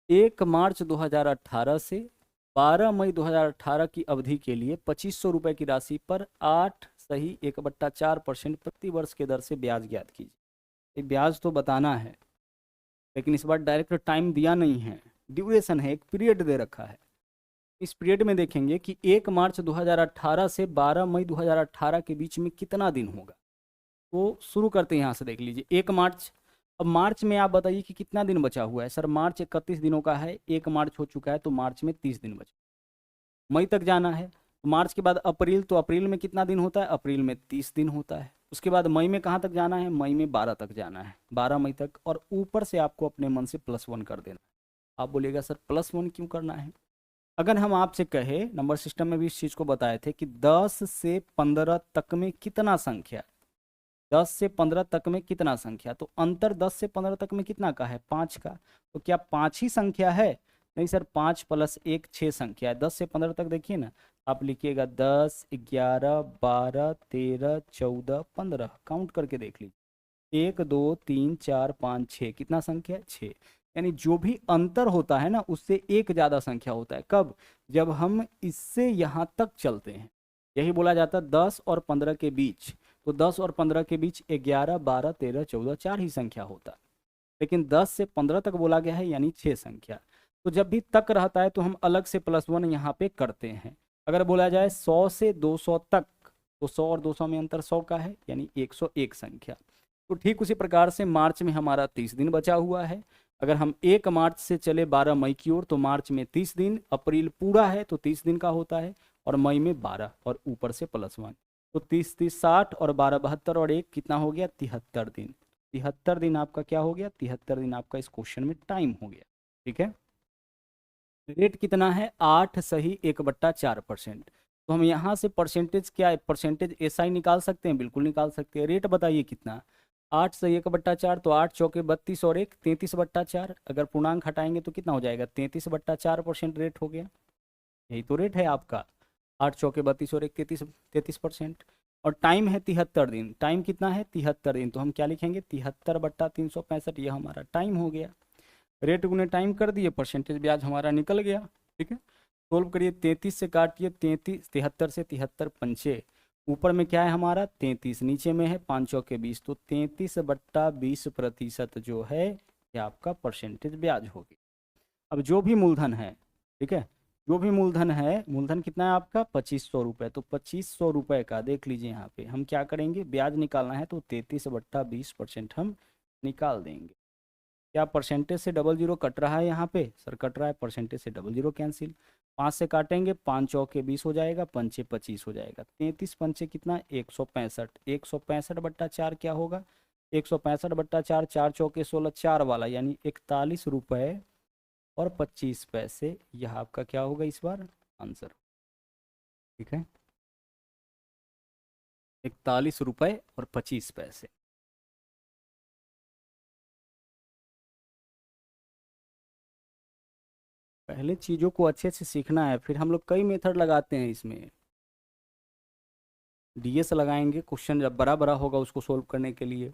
1 मार्च 2018 से 12 मई 2018 की अवधि के लिए 2500 रुपये की राशि पर 8 1/4% प्रति वर्ष के दर से ब्याज ज्ञात कीजिए। ये ब्याज तो बताना है, लेकिन इस बार डायरेक्ट टाइम दिया नहीं है, ड्यूरेशन है, एक पीरियड दे रखा है। इस पीरियड में देखेंगे कि 1 मार्च 2018 से 12 मई 2018 के बीच में कितना दिन होगा। तो शुरू करते हैं यहाँ से, देख लीजिए 1 मार्च। अब मार्च में आप बताइए कि कितना दिन बचा हुआ है। सर मार्च 31 दिनों का है, 1 मार्च हो चुका है तो मार्च में 30 दिन बचा। मई तक जाना है, मार्च के बाद अप्रैल, तो अप्रैल में कितना दिन होता है, अप्रैल में 30 दिन होता है। उसके बाद मई में कहाँ तक जाना है, मई में 12 तक जाना है, 12 मई तक, और ऊपर से आपको अपने मन से +1 कर देना है। आप बोलिएगा सर +1 क्यों करना है? अगर हम आपसे कहे, नंबर सिस्टम में भी इस चीज़ को बताए थे कि 10 से 15 तक में कितना संख्या, 10 से 15 तक में कितना संख्या, तो अंतर 10 से 15 तक में कितना का है, 5 का। तो क्या 5 ही संख्या है? नहीं सर, 5 + 1 6 संख्या है। 10 से 15 तक देखिए ना, आप लिखिएगा 10 11 12 13 14 15, काउंट करके देख लीजिए, 1 2 3 4 5 6, कितना संख्या है, 6। यानी जो भी अंतर होता है ना, उससे एक ज़्यादा संख्या होता है। कब? जब हम इससे यहाँ तक चलते हैं, यही बोला जाता है 10 और 15 के बीच। तो 10 और 15 के बीच 11 12 13 14 4 ही संख्या होता है, लेकिन 10 से 15 तक बोला गया है, यानी 6 संख्या। तो जब भी तक रहता है तो हम अलग से +1 यहाँ पे करते हैं। अगर बोला जाए 100 से 200 तक, तो 100 और 200 में अंतर 100 का है, यानी 101 संख्या। तो ठीक उसी प्रकार से मार्च में हमारा 30 दिन बचा हुआ है। अगर हम 1 मार्च से चले 12 मई की ओर, तो मार्च में 30 दिन, अप्रैल पूरा है तो 30 दिन का होता है, और मई में 12, और ऊपर से +1। तो 30 30 60 और 12 72 और 1 कितना हो गया, 73 दिन। 73 दिन आपका क्या हो गया, 73 दिन आपका इस क्वेश्चन में टाइम हो गया। ठीक है, रेट कितना है, 8 सही 1/4%। तो हम यहाँ से परसेंटेज क्या है, परसेंटेज SI निकाल सकते हैं, बिल्कुल निकाल सकते हैं। रेट बताइए कितना, 8 सही 1/4, तो 8 चौके 32 और 1 33/4। अगर पूर्णांक हटाएंगे तो कितना हो जाएगा, 33/4% रेट हो गया। यही तो रेट है आपका, 8 चौके 32 और 1 33%। और टाइम है 73 दिन, टाइम कितना है, 73 दिन, तो हम क्या लिखेंगे, 73/365, यह हमारा टाइम हो गया। रेट गुने टाइम कर दिए, परसेंटेज ब्याज हमारा निकल गया। ठीक है, सोल्व करिए, 33 से काटिए, 33 73 से 73 पंचे, ऊपर में क्या है हमारा 33, नीचे में है 5 चौके 20, तो 33/20% जो है ये आपका परसेंटेज ब्याज होगी। अब जो भी मूलधन है, ठीक है, जो भी मूलधन है, मूलधन कितना है आपका 2500 रुपये, तो 2500 रुपये का देख लीजिए यहाँ पे हम क्या करेंगे, ब्याज निकालना है तो 33/20% हम निकाल देंगे। क्या परसेंटेज से 00 कट रहा है यहाँ पे, सर कट रहा है, परसेंटेज से 00 कैंसिल, 5 से काटेंगे, 5 चौके 20 हो जाएगा, पंचे 25 हो जाएगा, 33 पंचे कितना 165, 165/4 क्या होगा, 165/4, 4 चौके 16, 4 वाला, यानी 41 रुपये और 25 पैसे, यह आपका क्या होगा इस बार आंसर। ठीक है, 41 रुपये और 25 पैसे। पहले चीज़ों को अच्छे से सीखना है, फिर हम लोग कई मेथड लगाते हैं इसमें। DS लगाएंगे, क्वेश्चन जब बड़ा बड़ा होगा उसको सोल्व करने के लिए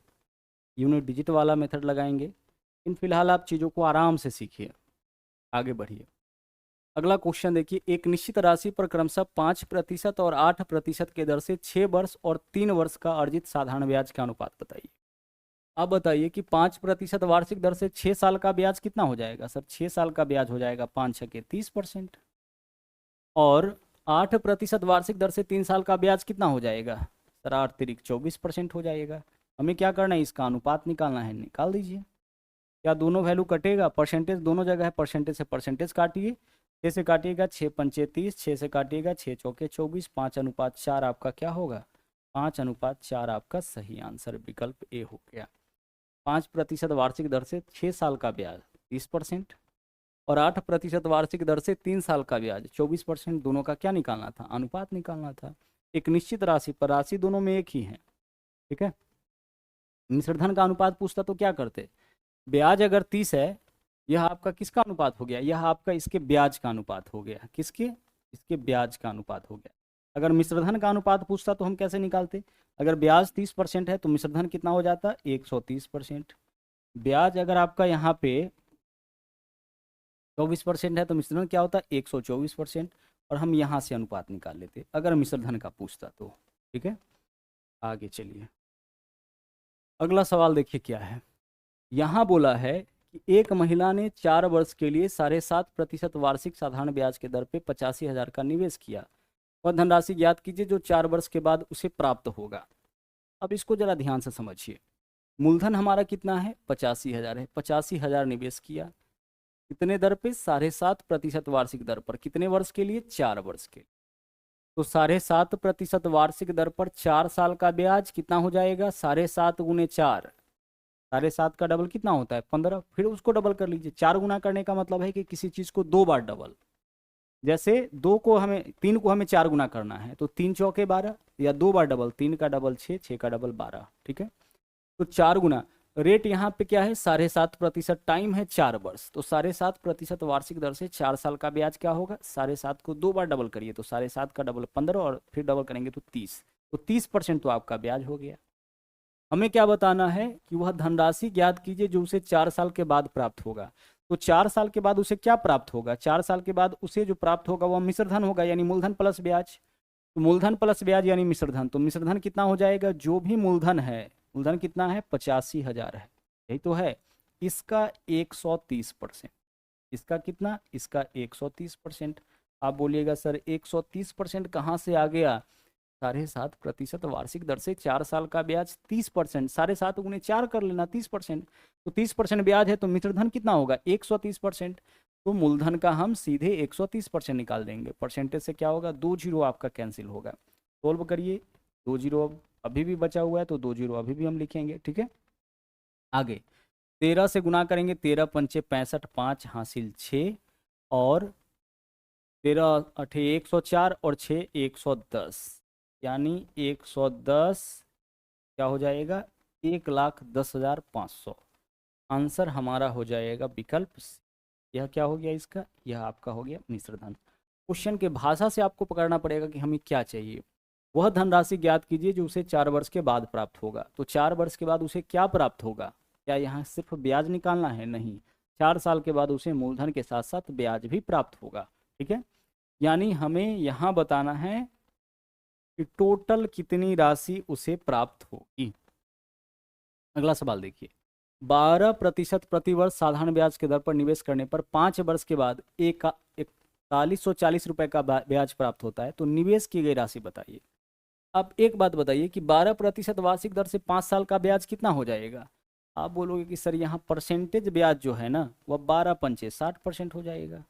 यूनिट डिजिट वाला मेथड लगाएंगे, लेकिन फिलहाल आप चीज़ों को आराम से सीखिए, आगे बढ़िए। अगला क्वेश्चन देखिए, एक निश्चित राशि पर क्रमशः 5% और 8% के दर से 6 वर्ष और 3 वर्ष का अर्जित साधारण ब्याज का अनुपात बताइए। अब बताइए कि 5% वार्षिक दर से 6 साल का ब्याज कितना हो जाएगा, सर 6 साल का ब्याज हो जाएगा 5 छके 30%, और 8% वार्षिक दर से 3 साल का ब्याज कितना हो जाएगा, सर 8 तिरिक 24% हो जाएगा। हमें क्या करना है, इसका अनुपात निकालना है, निकाल दीजिए। क्या दोनों वैल्यू कटेगा, परसेंटेज दोनों जगह है, परसेंटेज से परसेंटेज काटिए, 6 से काटिएगा 6 पंचे 30, 6 से काटिएगा 6 चौके 24, 5:4 आपका क्या होगा, 5:4 आपका सही आंसर विकल्प ए हो गया। 5% वार्षिक दर से 6 साल का ब्याज 30%, और 8% वार्षिक दर से 3 साल का ब्याज 24%, दोनों का क्या निकालना था, अनुपात निकालना था। एक निश्चित राशि पर, राशि दोनों में एक ही है, ठीक है। मिश्रधन का अनुपात पूछता तो क्या करते, ब्याज अगर 30 है, यह आपका किसका अनुपात हो गया, यह आपका इसके ब्याज का अनुपात हो गया, किसके, इसके ब्याज का अनुपात हो गया। अगर मिश्रधन का अनुपात पूछता तो हम कैसे निकालते, अगर ब्याज 30% है तो मिश्रधन कितना हो जाता, 130%। ब्याज अगर आपका यहाँ पे 24% है तो मिश्रधन क्या होता है, 124%, और हम यहाँ से अनुपात निकाल लेते अगर मिश्रधन का पूछता तो, ठीक है। आगे चलिए, अगला सवाल देखिए क्या है। यहाँ बोला है कि एक महिला ने 4 वर्ष के लिए 7.5% वार्षिक साधारण ब्याज के दर पे 85,000 का निवेश किया। वह धनराशि ज्ञात कीजिए जो 4 वर्ष के बाद उसे प्राप्त होगा। अब इसको जरा ध्यान से समझिए। मूलधन हमारा कितना है, 85,000 है, 85,000 निवेश किया, कितने दर पे, 7.5% वार्षिक दर पर, कितने वर्ष के लिए, 4 वर्ष के। तो 7.5% वार्षिक दर पर 4 साल का ब्याज कितना हो जाएगा, 7.5 गुने 4, 7.5 का डबल कितना होता है, 15, फिर उसको डबल कर लीजिए। 4 गुना करने का मतलब है कि किसी चीज को 2 बार डबल, जैसे 2 को हमें 3 को हमें 4 गुना करना है तो 3 चौके 12, या 2 बार डबल, 3 का डबल 6, 6 का डबल 12, ठीक है। तो 4 गुना, रेट यहाँ पे क्या है, 7.5%, टाइम है 4 वर्ष, तो 7.5% वार्षिक दर से 4 साल का ब्याज क्या होगा, 7.5 को 2 बार डबल करिए तो 7.5 का डबल 15, और फिर डबल करेंगे तो 30, तो 30% तो आपका ब्याज हो गया। हमें क्या बताना है कि वह धनराशि ज्ञात कीजिए जो उसे 4 साल के बाद प्राप्त होगा। तो 4 साल के बाद उसे क्या प्राप्त होगा, 4 साल के बाद उसे जो प्राप्त होगा वह मिश्रधन होगा, यानी मूलधन प्लस ब्याज। तो मूलधन प्लस ब्याज यानी मिश्रधन, तो मिश्रधन कितना हो जाएगा, जो भी मूलधन है, मूलधन कितना है, 85,000 है, यही तो है, इसका 130%, इसका कितना, इसका 130%। आप बोलिएगा सर 130% कहाँ से आ गया, 7.5% वार्षिक दर से 4 साल का ब्याज 30%, 7.5 गुने 4 कर लेना, 30%, तो 30% ब्याज है तो मिश्रधन कितना होगा, 130%। तो मूलधन का हम सीधे 130% निकाल देंगे, परसेंटेज से क्या होगा, 2 जीरो आपका कैंसिल होगा। सोल्व करिए, 2 जीरो अभी भी बचा हुआ है तो 2 जीरो अभी भी हम लिखेंगे, ठीक है। आगे 13 से गुना करेंगे, 13 पंचे 65, 5 हासिल 6, और 13 अठे 104, और 6 110, यानी 110 क्या हो जाएगा, 1,10,500। आंसर हमारा हो जाएगा विकल्प सी। यह क्या हो गया इसका, यह आपका हो गया मिश्रधन। क्वेश्चन के भाषा से आपको पकड़ना पड़ेगा कि हमें क्या चाहिए। वह धनराशि ज्ञात कीजिए जो उसे 4 वर्ष के बाद प्राप्त होगा। तो 4 वर्ष के बाद उसे क्या प्राप्त होगा, क्या यहाँ सिर्फ ब्याज निकालना है, नहीं, 4 साल के बाद उसे मूलधन के साथ साथ ब्याज भी प्राप्त होगा, ठीक है। यानी हमें यहाँ बताना है कि टोटल कितनी राशि उसे प्राप्त होगी। अगला सवाल देखिए, 12% प्रतिवर्ष साधारण ब्याज के दर पर निवेश करने पर 5 वर्ष के बाद 4140 रुपए का ब्याज प्राप्त होता है, तो निवेश की गई राशि बताइए। अब एक बात बताइए कि 12% वार्षिक दर से 5 साल का ब्याज कितना हो जाएगा। आप बोलोगे कि सर यहाँ परसेंटेज ब्याज जो है ना वह 12 पंचे 60% हो जाएगा।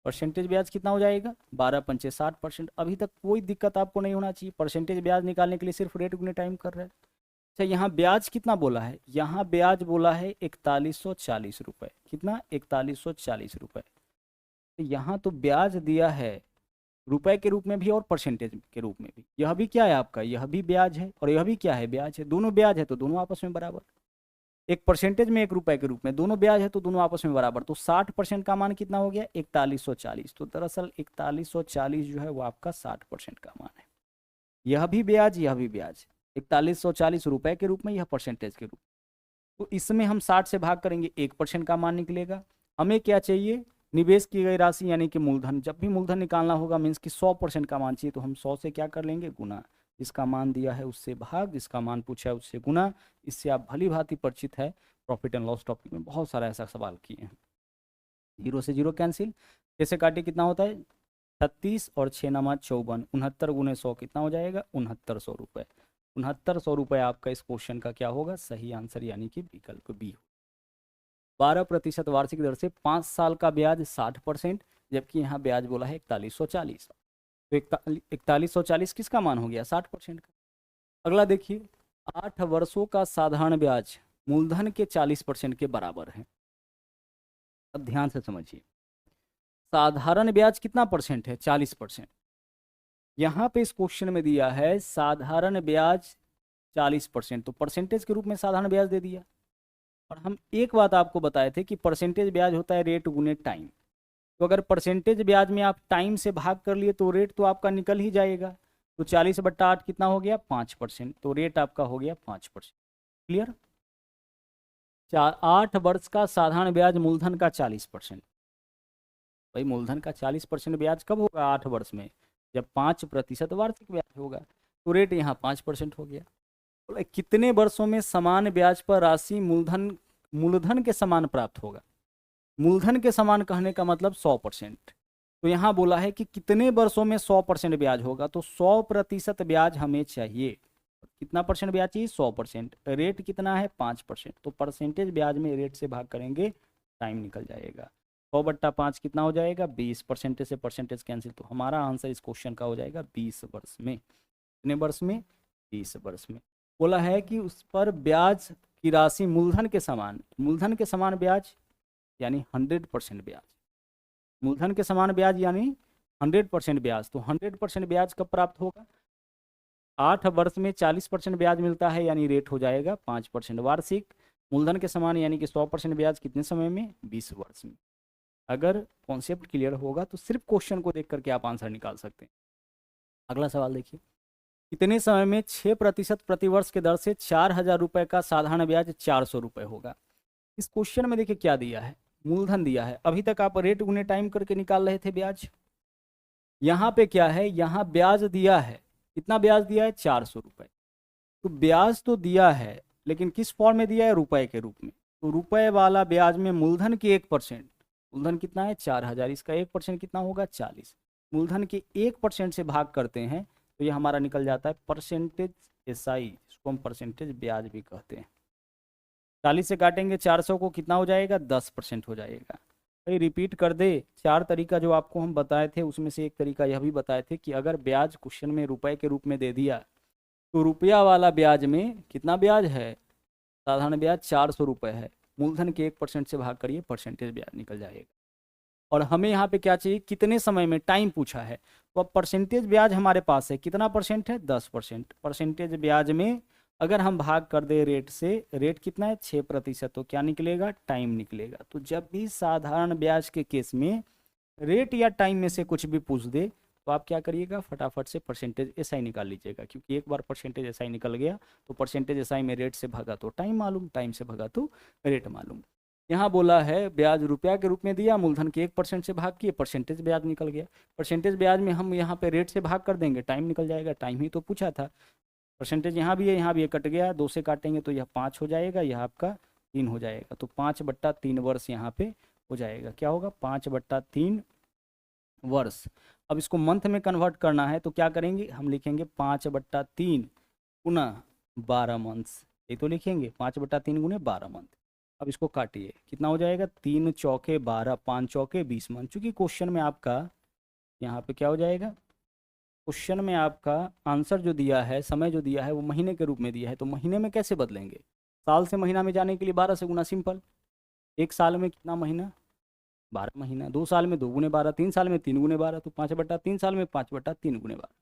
परसेंटेज ब्याज कितना हो जाएगा, 12 पंचे 60%। अभी तक कोई दिक्कत आपको नहीं होना चाहिए, परसेंटेज ब्याज निकालने के लिए सिर्फ रेट गुने टाइम कर रहे हैं। अच्छा, यहाँ ब्याज कितना बोला है, यहाँ ब्याज बोला है 4140 रुपये, कितना, 4140 रुपये। तो यहाँ तो ब्याज दिया है रुपए के रूप में भी और परसेंटेज के रूप में भी। यह भी क्या है आपका, यह भी ब्याज है और यह भी क्या है, ब्याज है। दोनों ब्याज है तो दोनों आपस में बराबर, एक परसेंटेज में एक रुपए के रूप में, दोनों ब्याज है तो दोनों आपस में बराबर। तो 60% का मान कितना हो गया, 4140। तो दरअसल 4140 जो है वो आपका 60% का मान है। यह भी ब्याज, यह भी ब्याज, 4140 रुपए के रूप में, यह परसेंटेज के रूप में। तो इसमें हम 60 से भाग करेंगे, 1% का मान निकलेगा। हमें क्या चाहिए, निवेश की गई राशि यानी कि मूलधन। जब भी मूलधन निकालना होगा मीन्स कि 100% का मान चाहिए, तो हम 100 से क्या कर लेंगे, गुना। इसका मान दिया है उससे भाग, इसका मान पूछा है उससे गुना। इससे आप भली भांति परिचित है, प्रॉफिट एंड लॉस टॉपिक में बहुत सारा ऐसा सवाल किए हैं। 0 से 0 कैंसिल, 6 से काटे कितना होता है 36, और 6 नमा 54, 69 गुने 100 कितना हो जाएगा, 6900 रुपये। ₹6900 आपका इस क्वेश्चन का क्या होगा, सही आंसर, यानी कि विकल्प बी। 12% वार्षिक दर से 5 साल का ब्याज 60%, जबकि यहाँ ब्याज बोला है 4140। तो 4140 किसका मान हो गया, 60% का। अगला देखिए, 8 वर्षों का साधारण ब्याज मूलधन के 40% के बराबर है। अब ध्यान से समझिए, साधारण ब्याज कितना परसेंट है, 40%। यहाँ पे इस क्वेश्चन में दिया है साधारण ब्याज 40%, तो परसेंटेज के रूप में साधारण ब्याज दे दिया। और हम एक बात आपको बताए थे कि परसेंटेज ब्याज होता है रेट गुने टाइम। तो अगर परसेंटेज ब्याज में आप टाइम से भाग कर लिए तो रेट तो आपका निकल ही जाएगा। तो 40/8 कितना हो गया, 5%, तो रेट आपका हो गया 5%। क्लियर। 8 वर्ष का साधारण ब्याज मूलधन का 40%। भाई मूलधन का 40% ब्याज कब होगा, 8 वर्ष में, जब 5% वार्षिक ब्याज होगा। तो रेट यहाँ 5% हो गया। तो कितने वर्षों में समान ब्याज पर राशि मूलधन मूलधन के समान प्राप्त होगा। मूलधन के समान कहने का मतलब 100%। तो यहाँ बोला है कि कितने वर्षों में 100% ब्याज होगा, तो 100% ब्याज हमें चाहिए। कितना परसेंट ब्याज चाहिए, 100%। रेट कितना है, 5%। तो परसेंटेज ब्याज में रेट से भाग करेंगे, टाइम निकल जाएगा। 100/5 कितना हो जाएगा, 20। परसेंटेज से परसेंटेज कैंसिल, तो हमारा आंसर इस क्वेश्चन का हो जाएगा 20 वर्ष में। कितने वर्ष में, 20 वर्ष में। बोला है कि उस पर ब्याज की राशि मूलधन के समान ब्याज यानी 100% ब्याज। मूलधन के समान ब्याज यानी 100% ब्याज। तो 100% ब्याज कब प्राप्त होगा, 8 वर्ष में 40% ब्याज मिलता है, यानी रेट हो जाएगा 5% वार्षिक। मूलधन के समान यानी कि 100% ब्याज कितने समय में, 20 वर्ष में। अगर कॉन्सेप्ट क्लियर होगा तो सिर्फ क्वेश्चन को देख करके आप आंसर निकाल सकते हैं। अगला सवाल देखिए, कितने समय में 6% प्रतिवर्ष के दर से 4000 रुपये का साधारण ब्याज 400 रुपये होगा। इस क्वेश्चन में देखिए क्या दिया है, मूलधन दिया है। अभी तक आप रेट गुने टाइम करके निकाल रहे थे ब्याज। यहाँ पे क्या है, यहाँ ब्याज दिया है, कितना ब्याज दिया है, 400 रुपये। तो ब्याज तो दिया है, लेकिन किस फॉर्म में दिया है, रुपए के रूप में। तो रुपए वाला ब्याज में मूलधन की 1%, मूलधन कितना है 4000, इसका 1% कितना होगा, 40। मूलधन के 1% से भाग करते हैं तो ये हमारा निकल जाता है परसेंटेज एसआई, इसको हम परसेंटेज ब्याज भी कहते हैं। 40 से काटेंगे 400 को, कितना हो जाएगा, 10% हो जाएगा। भाई रिपीट कर दे, 4 तरीका जो आपको हम बताए थे उसमें से एक तरीका यह भी बताए थे कि अगर ब्याज क्वेश्चन में रुपए के रूप में दे दिया तो रुपया वाला ब्याज में कितना ब्याज है, साधारण ब्याज 400 रुपये है, मूलधन के 1% से भाग करिए, परसेंटेज ब्याज निकल जाएगा। और हमें यहाँ पे क्या चाहिए, कितने समय में, टाइम पूछा है। तो अब परसेंटेज ब्याज हमारे पास है, कितना परसेंट है, 10%। परसेंटेज ब्याज में अगर हम भाग कर दे रेट से, रेट कितना है 6%, तो क्या निकलेगा, टाइम निकलेगा। तो जब भी साधारण ब्याज के केस में रेट या टाइम में से कुछ भी पूछ दे तो आप क्या करिएगा, फटाफट से परसेंटेज एसआई निकाल लीजिएगा, क्योंकि एक बार परसेंटेज एसआई निकल गया तो परसेंटेज एसआई में रेट से भगा तो टाइम मालूम, टाइम से भगा तो रेट मालूम। यहाँ बोला है ब्याज रुपया के रूप में दिया, मूलधन के 1% से भाग किए, परसेंटेज ब्याज निकल गया। परसेंटेज ब्याज में हम यहाँ पे रेट से भाग कर देंगे, टाइम निकल जाएगा, टाइम ही तो पूछा था। परसेंटेज यहाँ भी है, यहाँ भी है, कट गया, 2 से काटेंगे तो यह 5 हो जाएगा, यह आपका 3 हो जाएगा। तो 5/3 वर्ष यहाँ पे हो जाएगा। क्या होगा, 5/3 वर्ष। अब इसको मंथ में कन्वर्ट करना है तो क्या करेंगे, हम लिखेंगे 5/3 गुना 12 मंथ्स। ये तो लिखेंगे 5/3 गुने 12 मंथ। अब इसको काटिए, कितना हो जाएगा, 3 चौके 12, 5 चौके 20 मंथ। चूंकि क्वेश्चन में आपका यहाँ पे क्या हो जाएगा, क्वेश्चन में आपका आंसर जो दिया है, समय जो दिया है वो महीने के रूप में दिया है, तो महीने में कैसे बदलेंगे, साल से महीना में जाने के लिए 12 से गुना, सिंपल। एक साल में कितना महीना, 12 महीना। 2 साल में 2 गुने 12, 3 साल में 3 गुने 12, तो 5/3 साल में 5/3 गुने 12।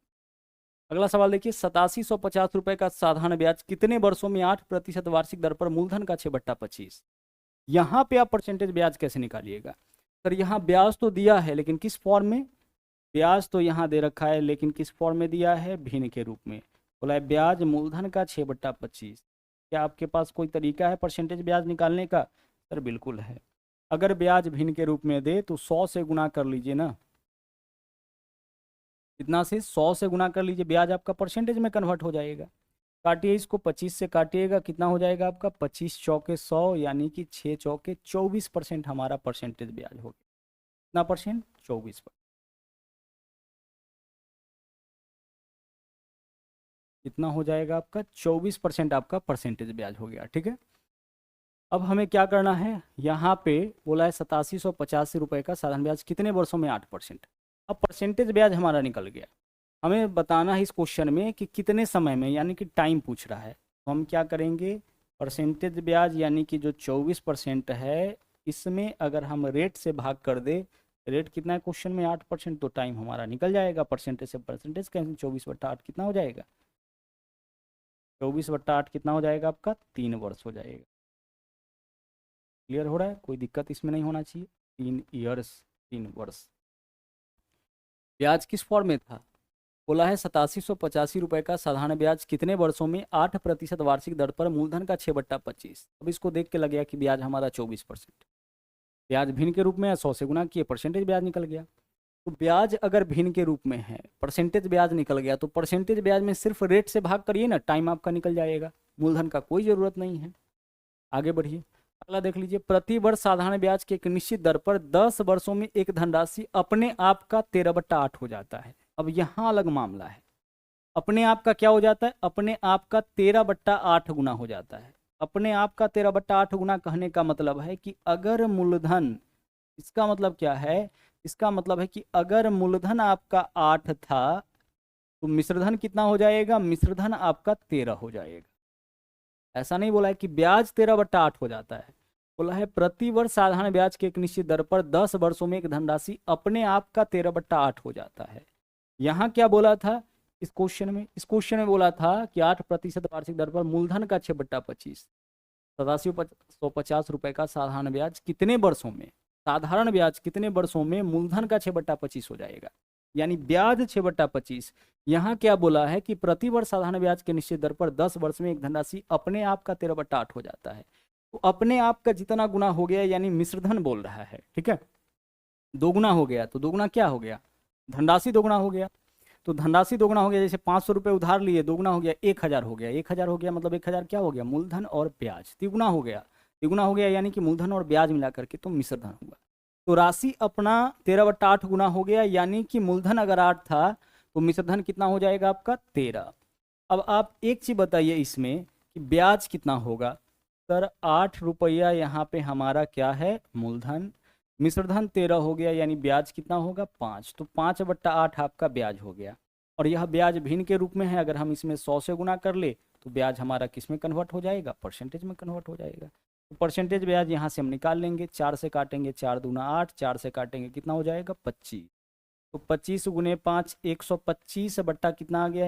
अगला सवाल देखिए, 8750 रुपये का साधारण ब्याज कितने वर्षों में 8% वार्षिक दर पर मूलधन का 6/25। यहाँ पे आप परसेंटेज ब्याज कैसे निकालिएगा, सर यहाँ ब्याज तो दिया है लेकिन किस फॉर्म में, ब्याज तो यहाँ दे रखा है लेकिन किस फॉर्म में दिया है, भिन्न के रूप में। बोला है ब्याज मूलधन का 6/25। क्या आपके पास कोई तरीका है परसेंटेज ब्याज निकालने का, सर बिल्कुल है। अगर ब्याज भिन्न के रूप में दे तो 100 से गुना कर लीजिए ना, कितना से, 100 से गुना कर लीजिए, ब्याज आपका परसेंटेज में कन्वर्ट हो जाएगा। काटिए इसको, 25 से काटिएगा, कितना हो जाएगा आपका, 25 चौके 100, यानी कि 6 चौके 24% हमारा परसेंटेज ब्याज हो गया। कितना परसेंट, 24%। कितना हो जाएगा आपका 24% आपका परसेंटेज ब्याज हो गया। ठीक है, अब हमें क्या करना है, यहाँ पे बोला है 8785 रुपये का साधारण ब्याज कितने वर्षों में 8%। अब परसेंटेज ब्याज हमारा निकल गया, हमें बताना है इस क्वेश्चन में कि कितने समय में, यानी कि टाइम पूछ रहा है। तो हम क्या करेंगे, परसेंटेज ब्याज यानी कि जो 24% है, इसमें अगर हम रेट से भाग कर दे, रेट कितना है क्वेश्चन में 8%, तो टाइम हमारा निकल जाएगा। परसेंटेज से परसेंटेज कैंसिल, 24/8 कितना हो जाएगा, 24/8 कितना हो जाएगा आपका 3 वर्ष हो जाएगा। क्लियर हो रहा है, कोई दिक्कत इसमें नहीं होना चाहिए। 3 ईयर्स, 3 वर्ष। ब्याज किस फॉर्म में था, बोला है 8785 रुपये का साधारण ब्याज कितने वर्षों में 8% वार्षिक दर पर मूलधन का 6/25। अब इसको देख के लग गया कि ब्याज हमारा 24%, ब्याज भिन्न के रूप में 100 से गुना किए, परसेंटेज ब्याज निकल गया। तो ब्याज अगर भिन्न के रूप में है, परसेंटेज ब्याज निकल गया, तो परसेंटेज ब्याज में सिर्फ रेट से भाग करिए ना, टाइम आपका निकल जाएगा, मूलधन का कोई ज़रूरत नहीं है। आगे बढ़िए, अगला देख लीजिए, प्रति वर्ष साधारण ब्याज की एक निश्चित दर पर 10 वर्षों में एक धनराशि अपने आप का 13/8 हो जाता है। अब यहाँ अलग मामला है, अपने आप का क्या हो जाता है, अपने आप का 13/8 गुना हो जाता है। अपने आप का 13/8 गुना कहने का मतलब है कि अगर मूलधन, इसका मतलब क्या है, इसका मतलब है कि अगर मूलधन आपका 8 था तो मिश्रधन कितना हो जाएगा, मिश्रधन आपका 13 हो जाएगा। ऐसा नहीं बोला है कि ब्याज 13/8 हो जाता है, बोला है प्रति वर्ष साधारण ब्याज के एक निश्चित दर पर 10 वर्षों में एक धनराशि अपने आप का 13/8 हो जाता है। यहाँ क्या बोला था इस क्वेश्चन में, इस क्वेश्चन में बोला था कि 8% वार्षिक दर पर मूलधन का 6/25, 8750 का साधारण ब्याज कितने वर्षों में, साधारण ब्याज कितने वर्षों में मूलधन का 6/25 हो जाएगा, यानी ब्याज 6/25। यहाँ क्या बोला है कि प्रति वर्ष साधारण ब्याज के निश्चित दर पर 10 वर्ष में एक धनराशि अपने आप का 13/8 हो जाता है। तो अपने आप का जितना गुना हो गया, यानी मिश्रधन बोल रहा है, ठीक है, दोगुना हो गया, तो दोगुना क्या हो गया, धनराशि दोगुना हो गया। तो धनराशि दोगुना हो गया, जैसे 500 रुपये उधार लिए, दोगुना हो गया 1000 हो गया, 1000 हो गया मतलब 1000 क्या हो गया, मूलधन और ब्याज, तिगुना हो गया, तिगुना हो गया यानी कि मूलधन और ब्याज मिला करके तो मिश्रधन हुआ। तो राशि अपना 13/8 गुना हो गया, यानी कि मूलधन अगर 8 था तो मिश्रधन कितना हो जाएगा आपका 13। अब आप एक चीज बताइए इसमें कि ब्याज कितना होगा, सर 8 रुपया यहाँ पे हमारा क्या है, मूलधन, मिश्रधन 13 हो गया, यानी ब्याज कितना होगा 5, तो 5/8 आपका ब्याज हो गया। और यह ब्याज भिन्न के रूप में है, अगर हम इसमें 100 से गुना कर ले तो ब्याज हमारा किस में कन्वर्ट हो जाएगा, परसेंटेज में कन्वर्ट हो जाएगा। तो परसेंटेज ब्याज यहाँ से हम निकाल लेंगे, 4 से काटेंगे 4 दूना 8, 4 से काटेंगे कितना हो जाएगा 25, तो 25 गुने 5 125 बट्टा कितना आ गया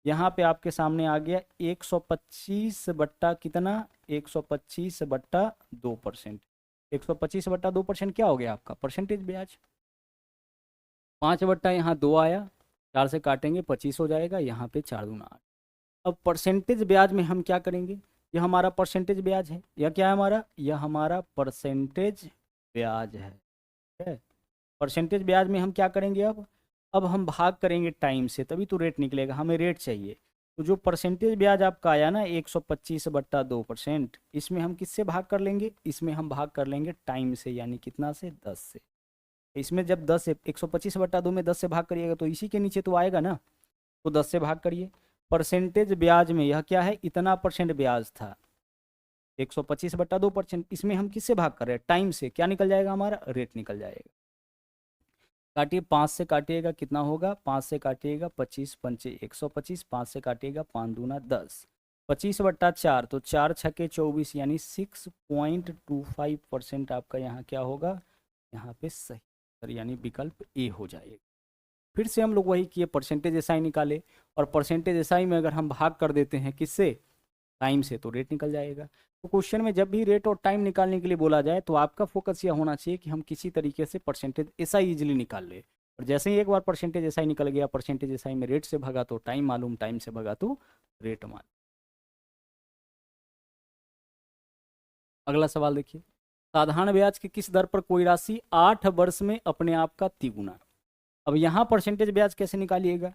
यहाँ पे आपके सामने आ गया 125 बट्टा कितना, 125/2%, 125/2% क्या हो गया आपका परसेंटेज ब्याज। 5 बट्टा यहाँ 2 आया, 4 से काटेंगे 25 हो जाएगा, यहाँ पे 4 दूना 8। अब परसेंटेज ब्याज में हम क्या करेंगे, यह हमारा परसेंटेज ब्याज है, यह क्या है हमारा, यह हमारा परसेंटेज ब्याज है, ठीक है। परसेंटेज ब्याज में हम क्या करेंगे, अब हम भाग करेंगे टाइम से, तभी तो रेट निकलेगा, हमें रेट चाहिए। तो जो परसेंटेज ब्याज आपका आया ना 125/2%, इसमें हम किससे भाग कर लेंगे, इसमें हम भाग कर लेंगे टाइम से, यानी कितना से 10 से। इसमें जब 10 से 125/2 में 10 से भाग करिएगा तो इसी के नीचे तो आएगा ना, तो 10 से भाग करिए। परसेंटेज ब्याज में यह क्या है, इतना परसेंट ब्याज था 125/2%, इसमें हम किससे भाग कर रहे हैं, टाइम से, क्या निकल जाएगा हमारा, रेट निकल जाएगा। काटिए, 5 से काटिएगा कितना होगा, 5 से काटिएगा 25 पंचे 125, 5 से काटिएगा 5 दूना 10, 25/4, तो 4 छके 24, यानी 6.25% आपका यहाँ क्या होगा, यहाँ पे सही, यानी विकल्प ए हो जाएगा। फिर से हम लोग वही किए, परसेंटेज एसआई निकाले, और परसेंटेज एसआई में अगर हम भाग कर देते हैं किससे, टाइम से, तो रेट निकल जाएगा। तो क्वेश्चन में जब भी रेट और टाइम निकालने के लिए बोला जाए तो आपका फोकस यह होना चाहिए कि हम किसी तरीके से परसेंटेज एसआई इजीली निकाल ले, और जैसे ही एक बार परसेंटेज एसआई निकल गया, परसेंटेज एसआई में रेट से भगा तो टाइम मालूम, टाइम से भगा तो रेट मालूम। अगला सवाल देखिए, साधारण ब्याज की किस दर पर कोई राशि 8 वर्ष में अपने आप का तिगुना। अब यहाँ परसेंटेज ब्याज कैसे निकालिएगा,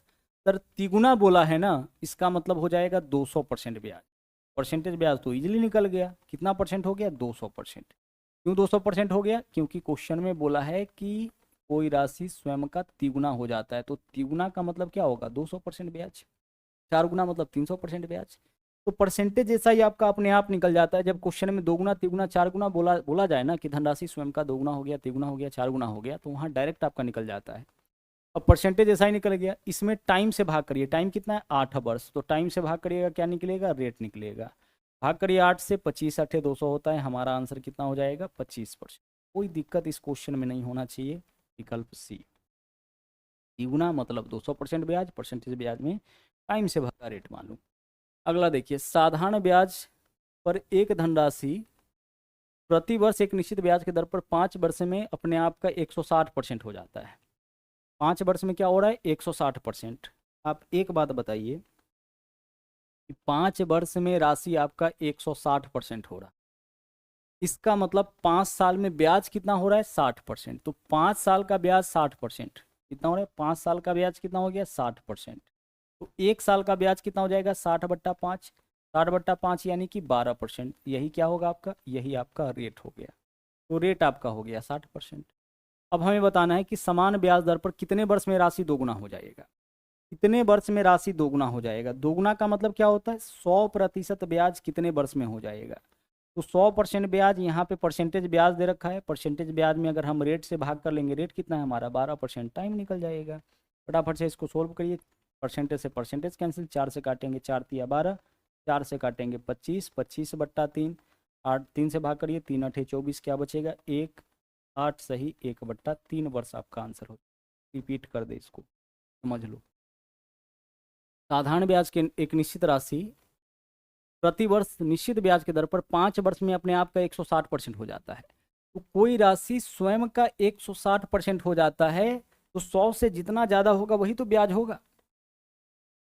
सर तिगुना बोला है ना, इसका मतलब हो जाएगा 200% ब्याज। परसेंटेज ब्याज तो इजीली निकल गया, कितना परसेंट हो गया 200%। क्यों 200% हो गया, क्योंकि क्वेश्चन में बोला है कि कोई राशि स्वयं का तिगुना हो जाता है, तो तिगुना का मतलब क्या होगा 200% ब्याज। 4 गुना मतलब 300% ब्याज। तो परसेंटेज ऐसा ही आपका अपने आप निकल जाता है। जब क्वेश्चन में 2 गुना 3 गुना 4 गुना बोला जाए ना कि धनराशि स्वयं का 2 गुना हो गया, 3 गुना हो गया, 4 गुना हो गया, तो वहाँ डायरेक्ट आपका निकल जाता है। अब परसेंटेज ऐसा ही निकल गया। इसमें टाइम से भाग करिए, टाइम कितना है 8 वर्ष, तो टाइम से भाग करिएगा क्या निकलेगा, रेट निकलेगा। भाग करिए 8 से, 25 8 200 होता है, हमारा आंसर कितना हो जाएगा 25%। कोई दिक्कत इस क्वेश्चन में नहीं होना चाहिए। विकल्प सी, गुना मतलब 200% ब्याज, परसेंटेज ब्याज में टाइम से भागा रेट मालूम। अगला देखिए, साधारण ब्याज पर एक धनराशि प्रति वर्ष एक निश्चित ब्याज के दर पर 5 वर्ष में अपने आप का 160% हो जाता है। 5 वर्ष में क्या हो रहा है 160%। आप एक बात बताइए कि 5 वर्ष में राशि आपका 160% हो रहा है, इसका मतलब 5 साल में ब्याज कितना हो रहा है 60%। तो 5 साल का ब्याज 60% कितना हो रहा है, 5 साल का ब्याज कितना हो गया 60%। तो 1 साल का ब्याज कितना हो जाएगा 60/5, 60/5 यानी कि 12%। यही क्या होगा आपका, यही आपका रेट हो गया। तो रेट आपका हो गया 60%। अब हमें बताना है कि समान ब्याज दर पर कितने वर्ष में राशि दोगुना हो जाएगा। कितने वर्ष में राशि दोगुना हो जाएगा, दोगुना का मतलब क्या होता है 100% ब्याज कितने वर्ष में हो जाएगा। तो 100% ब्याज, यहाँ पे परसेंटेज ब्याज दे रखा है, परसेंटेज ब्याज में अगर हम रेट से भाग कर लेंगे, रेट कितना है हमारा 12%, टाइम निकल जाएगा। फटाफट से इसको सोल्व करिए। परसेंटेज से परसेंटेज कैंसिल, 4 से काटेंगे 4 तिया 12, 4 से काटेंगे 25, 25/3, 8 3 से भाग करिए, 3 8 24, क्या बचेगा 1, 8 सही 1/3 वर्ष आपका आंसर हो। रिपीट कर दे इसको, समझ लो। साधारण ब्याज के एक निश्चित राशि प्रति वर्ष निश्चित ब्याज के दर पर 5 वर्ष में अपने आप का 160% हो जाता है। तो कोई राशि स्वयं का 160% हो जाता है, तो 100 से जितना ज्यादा होगा वही तो ब्याज होगा।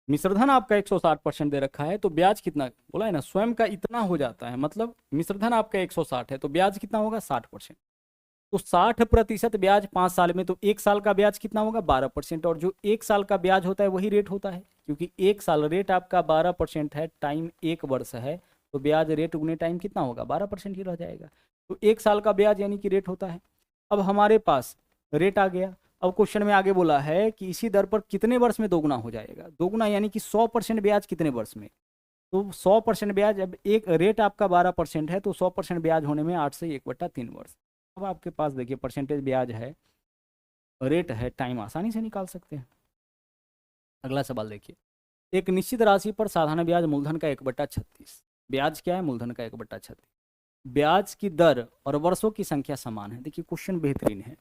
मिश्रधन आपका 160% दे रखा है, तो ब्याज कितना बोला है ना, स्वयं का इतना हो जाता है, मतलब मिश्रधन आपका 160 है तो ब्याज कितना होगा 60%। तो 60% ब्याज 5 साल में, तो 1 साल का ब्याज कितना होगा 12%। और जो 1 साल का ब्याज होता है वही रेट होता है, क्योंकि 1 साल रेट आपका 12% है, टाइम 1 वर्ष है, तो ब्याज रेट गुने टाइम कितना होगा 12% ही रह जाएगा। तो 1 साल का ब्याज यानी कि रेट होता है। अब हमारे पास रेट आ गया। अब क्वेश्चन में आगे बोला है कि इसी दर पर कितने वर्ष में दोगुना हो जाएगा। दोगुना यानी कि 100% ब्याज कितने वर्ष में। तो 100% ब्याज, अब एक रेट आपका 12% है, तो 100% ब्याज होने में 8 से 1/3 वर्ष। अब आपके पास देखिए परसेंटेज ब्याज है, रेट है, टाइम आसानी से निकाल सकते हैं। अगला सवाल देखिए, एक निश्चित राशि पर साधारण ब्याज मूलधन का 1/36। ब्याज क्या है, मूलधन का 1/36। ब्याज की दर और वर्षों की संख्या समान है। देखिए क्वेश्चन बेहतरीन है,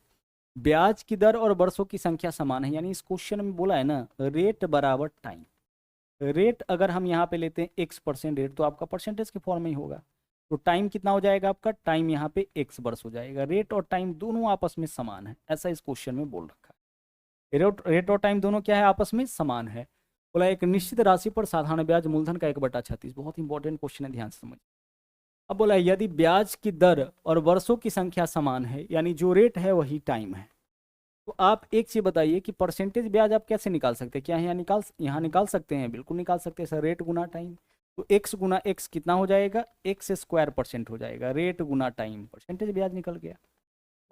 ब्याज की दर और वर्षों की संख्या समान है, यानी इस क्वेश्चन में बोला है ना रेट बराबर टाइम। रेट अगर हम यहाँ पे लेते हैं x% रेट, तो आपका परसेंटेज के फॉर्म में ही होगा। तो टाइम कितना हो जाएगा आपका, टाइम यहाँ पे x वर्ष हो जाएगा। रेट और टाइम दोनों आपस में समान है, ऐसा इस क्वेश्चन में बोल रखा है। रेट और टाइम दोनों क्या है, आपस में समान है। बोला एक निश्चित राशि पर साधारण ब्याज मूलधन का 1/36। बहुत इंपॉर्टेंट क्वेश्चन है, ध्यान से समझ। अब बोला यदि ब्याज की दर और वर्षों की संख्या समान है, यानी जो रेट है वही टाइम है, तो आप एक चीज बताइए कि परसेंटेज ब्याज आप कैसे निकाल सकते हैं। क्या यहाँ निकाल सकते हैं, बिल्कुल निकाल सकते हैं सर, रेट गुना टाइम। तो x गुना x कितना हो जाएगा, x² % हो जाएगा, रेट गुना टाइम, परसेंटेज ब्याज निकल गया।